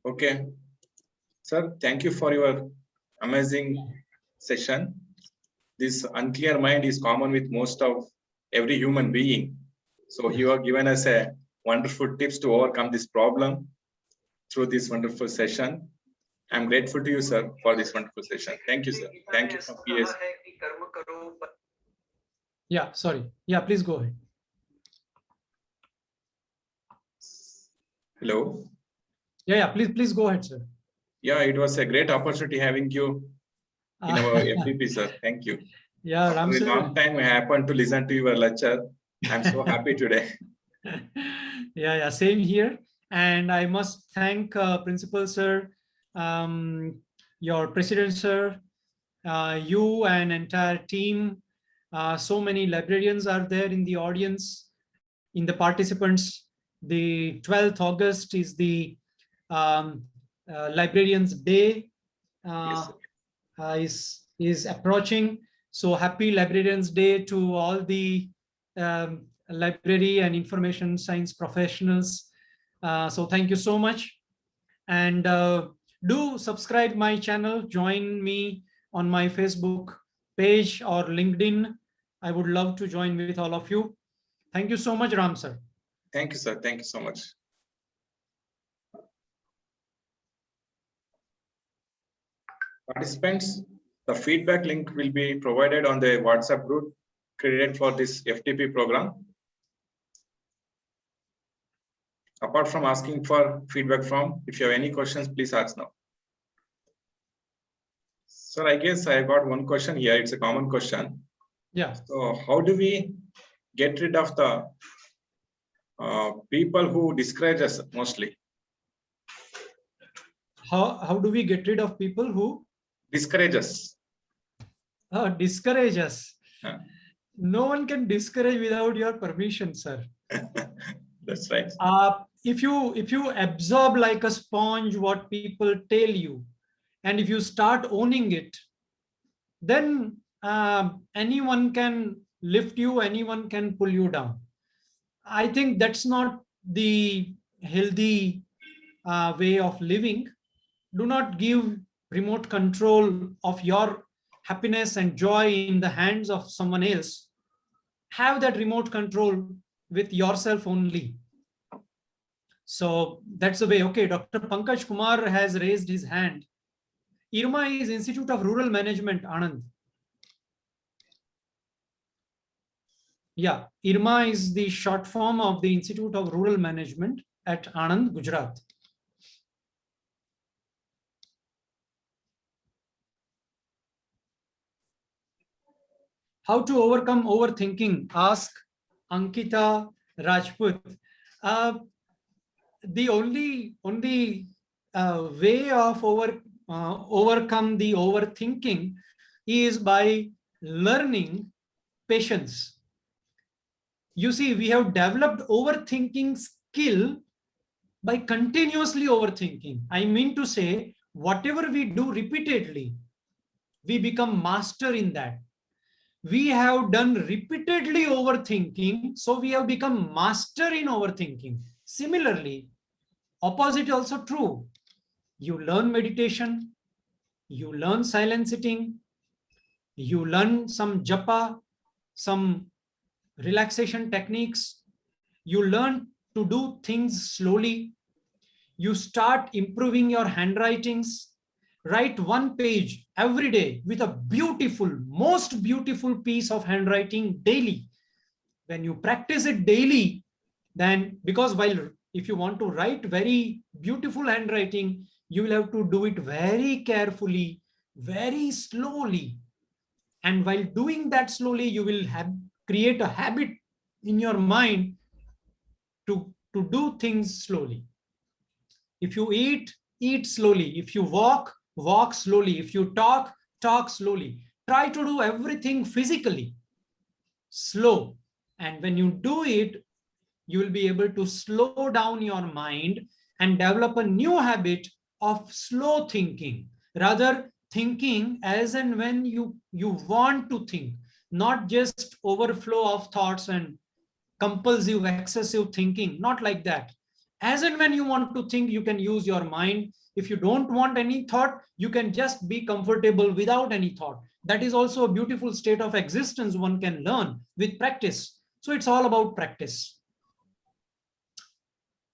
Okay. Sir, thank you for your amazing session. This unclear mind is common with most of every human being. So you have given us a wonderful tips to overcome this problem through this wonderful session. I'm grateful to you, sir, for this wonderful session. Thank you, sir. Thank you from PS. Yeah, sorry. Yeah, please go ahead. Hello. Yeah, please go ahead, sir. Yeah, it was a great opportunity having you in our FPP, sir. Thank you. Yeah, Ram After a sir. long time, I happened to listen to your lecture. I'm so happy today. Yeah, same here. And I must thank Principal Sir, your President Sir, you and entire team. So many librarians are there in the audience, in the participants. The 12th August is the Librarians Day. Yes, Is approaching. So happy Librarians Day to all the library and information science professionals. So thank you so much. And do subscribe my channel, join me on my Facebook page or LinkedIn. I would love to join with all of you. Thank you so much, Ram sir. Thank you, sir. Thank you so much. Participants, the feedback link will be provided on the WhatsApp group created for this FTP program. Apart from asking for feedback from, if you have any questions, please ask now. Sir, I guess I got one question here. It's a common question. Yeah. So how do we get rid of the people who discourage us mostly? How do we get rid of people who discourage us? Discourage us? Huh. No one can discourage without your permission, sir. That's right. If you absorb like a sponge what people tell you, And if you start owning it, then anyone can lift you, anyone can pull you down. I think that's not the healthy way of living. Do not give remote control of your happiness and joy in the hands of someone else. Have that remote control with yourself only. So that's the way. Okay, Dr. Pankaj Kumar has raised his hand. IRMA is Institute of Rural Management, Anand. Yeah, IRMA is the short form of the Institute of Rural Management at Anand, Gujarat. How to overcome overthinking? Ask Ankita Rajput. The only way of overcome the overthinking is by learning patience. You see, we have developed overthinking skill by continuously overthinking. I mean to say, whatever we do repeatedly, we become master in that. We have done repeatedly overthinking, so we have become master in overthinking. Similarly, opposite also true. You learn meditation, you learn silent sitting, you learn some japa, some relaxation techniques, you learn to do things slowly, you start improving your handwritings. Write one page every day with a beautiful, most beautiful piece of handwriting daily. When you practice it daily, then because if you want to write very beautiful handwriting, you will have to do it very carefully, very slowly. And while doing that slowly, you will create a habit in your mind to do things slowly. If you eat, eat slowly. If you walk, walk slowly. If you talk, talk slowly. Try to do everything physically, slow. And when you do it, you will be able to slow down your mind and develop a new habit of slow thinking, rather thinking as and when you want to think, not just overflow of thoughts and compulsive, excessive thinking, not like that. As and when you want to think, you can use your mind. If you don't want any thought, you can just be comfortable without any thought. That is also a beautiful state of existence one can learn with practice. So it's all about practice.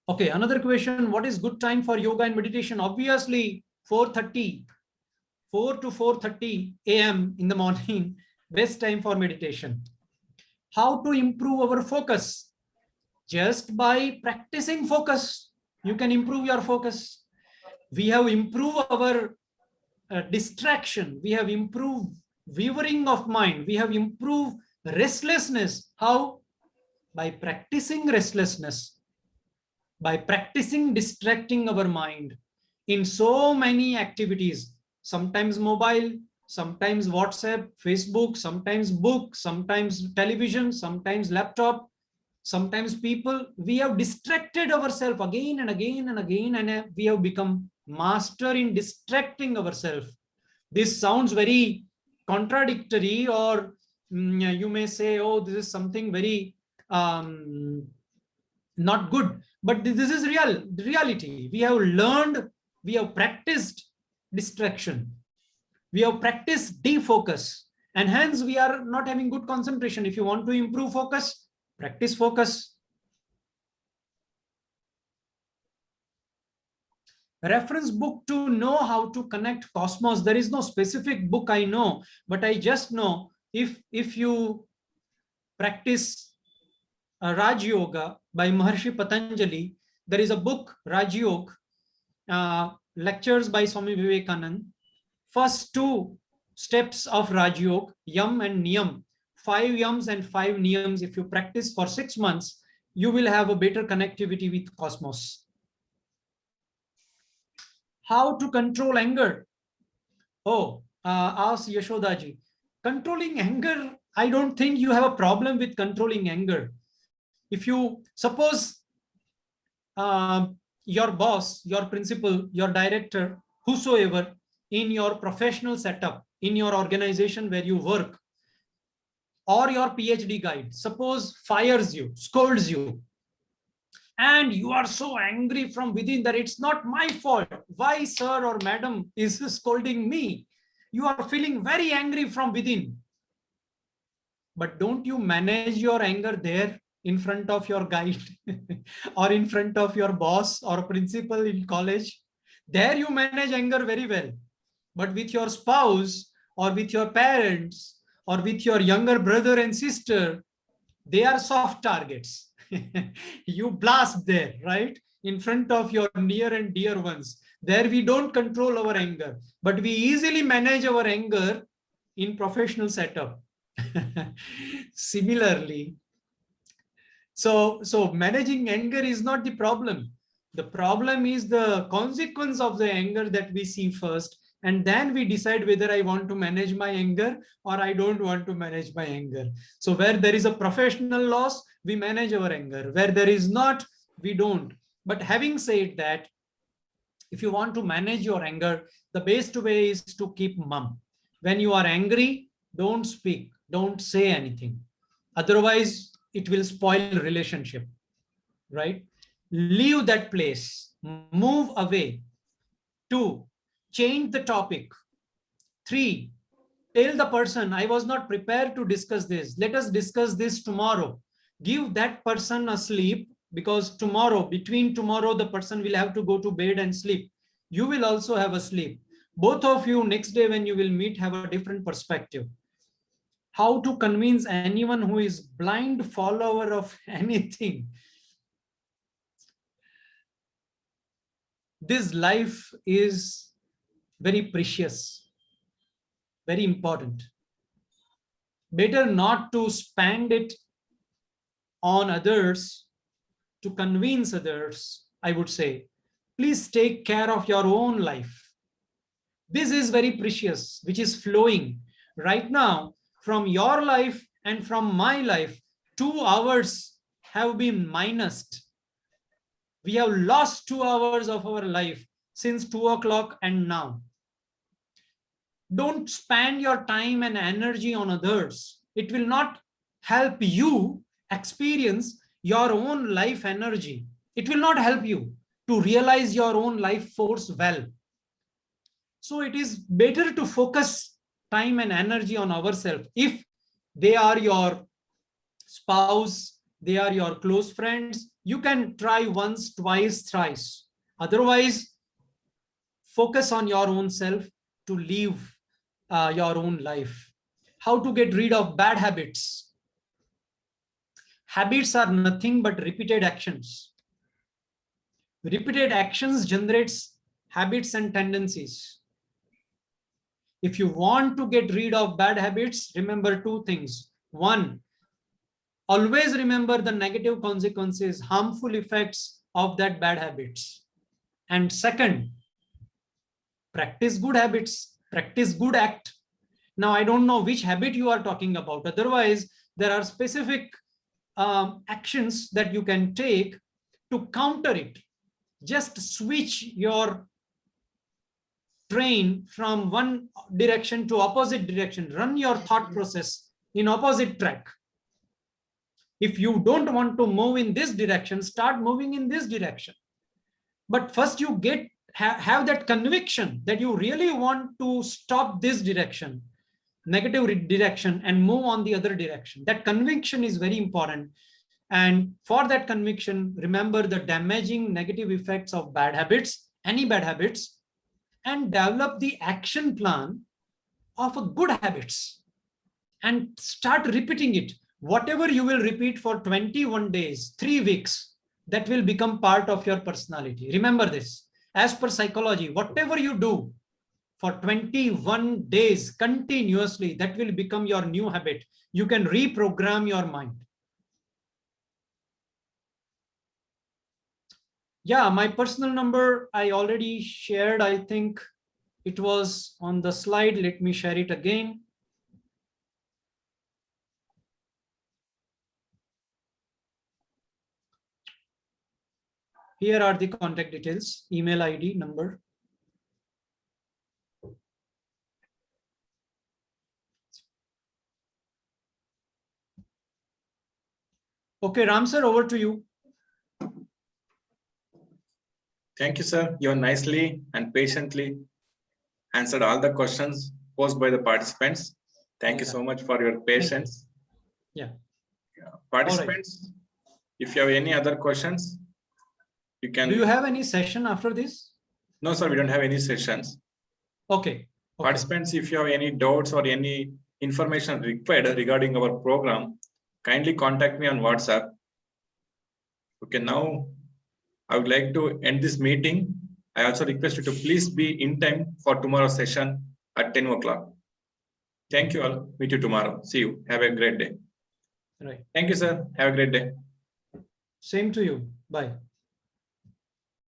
Okay, another question. What is good time for yoga and meditation? Obviously, 4 to 4:30 a.m. in the morning, best time for meditation. How to improve our focus? Just by practicing focus, you can improve your focus. We have improved our distraction. We have improved wavering of mind. We have improved restlessness. How? By practicing restlessness, by practicing distracting our mind in so many activities, sometimes mobile, sometimes WhatsApp, Facebook, sometimes book, sometimes television, sometimes laptop, sometimes people. We have distracted ourselves again and again and again, and we have become master in distracting ourselves. This sounds very contradictory, or you may say, oh, this is something very not good, but this is reality. We have learned, we have practiced distraction, we have practiced defocus, and hence we are not having good concentration. If you want to improve focus, practice focus. Reference book to know how to connect cosmos. There is no specific book I know, but I just know if you practice Raj Yoga by Maharshi Patanjali, there is a book, Raj Yoga, lectures by Swami Vivekananda. First 2 steps of Raj Yoga, Yam and Niyam, 5 yams and 5 niyams. If you practice for 6 months, you will have a better connectivity with cosmos. How to control anger? Oh, ask Yashodaji. Controlling anger, I don't think you have a problem with controlling anger. If you suppose your boss, your principal, your director, whosoever in your professional setup, in your organization where you work, or your PhD guide, suppose fires you, scolds you, and you are so angry from within that it's not my fault. Why sir or madam is scolding me? You are feeling very angry from within. But don't you manage your anger there in front of your guide or in front of your boss or principal in college? There you manage anger very well. But with your spouse or with your parents or with your younger brother and sister, they are soft targets. You blast there, right? In front of your near and dear ones. There we don't control our anger, but we easily manage our anger in professional setup. Similarly, so managing anger is not the problem. The problem is the consequence of the anger that we see first, and then we decide whether I want to manage my anger or I don't want to manage my anger. So where there is a professional loss, we manage our anger. Where there is not, we don't. But having said that, if you want to manage your anger, the best way is to keep mum. When you are angry, don't speak, don't say anything. Otherwise, it will spoil relationship, right? Leave that place, move away. 2, change the topic. 3, tell the person, I was not prepared to discuss this. Let us discuss this tomorrow. Give that person a sleep, because tomorrow, between tomorrow, the person will have to go to bed and sleep. You will also have a sleep. Both of you next day when you will meet have a different perspective. How to convince anyone who is blind follower of anything? This life is very precious, very important. Better not to spend it on others, to convince others. I would say, please take care of your own life. This is very precious, which is flowing right now from your life and from my life. 2 hours have been minused. We have lost 2 hours of our life since 2 o'clock and now. Don't spend your time and energy on others. It will not help you experience your own life energy. It will not help you to realize your own life force well. So it is better to focus time and energy on ourselves. If they are your spouse, they are your close friends, you can try once, twice, thrice. Otherwise, focus on your own self to live your own life. How to get rid of bad habits? Habits are nothing but repeated actions. Repeated actions generates habits and tendencies. If you want to get rid of bad habits, remember 2 things. 1, always remember the negative consequences, harmful effects of that bad habits. And 2nd, practice good habits, practice good act. Now, I don't know which habit you are talking about. Otherwise, there are specific actions that you can take to counter it. Just switch your train from one direction to opposite direction. Run your thought process in opposite track. If you don't want to move in this direction, start moving in this direction. But first you have that conviction that you really want to stop this direction, negative direction, and move on the other direction. That conviction is very important. And for that conviction, remember the damaging negative effects of bad habits, any bad habits, and develop the action plan of a good habits and start repeating it. Whatever you will repeat for 21 days, 3 weeks, that will become part of your personality. Remember this. As per psychology, whatever you do for 21 days continuously, that will become your new habit. You can reprogram your mind. Yeah, my personal number, I already shared. I think it was on the slide. Let me share it again. Here are the contact details, email ID, number. Okay, Ram sir, over to you. Thank you, sir. You nicely and patiently answered all the questions posed by the participants. Thank you Yeah. so much for your patience. Yeah. Participants, if you have any other questions, you can. Do you have any session after this? No, sir, we don't have any sessions. Okay. Okay. Participants, if you have any doubts or any information required regarding our program, kindly contact me on WhatsApp. Okay, now I would like to end this meeting. I also request you to please be in time for tomorrow's session at 10 o'clock. Thank you all. Meet you tomorrow. See you. Have a great day. Right. Thank you, sir. Have a great day. Same to you. Bye.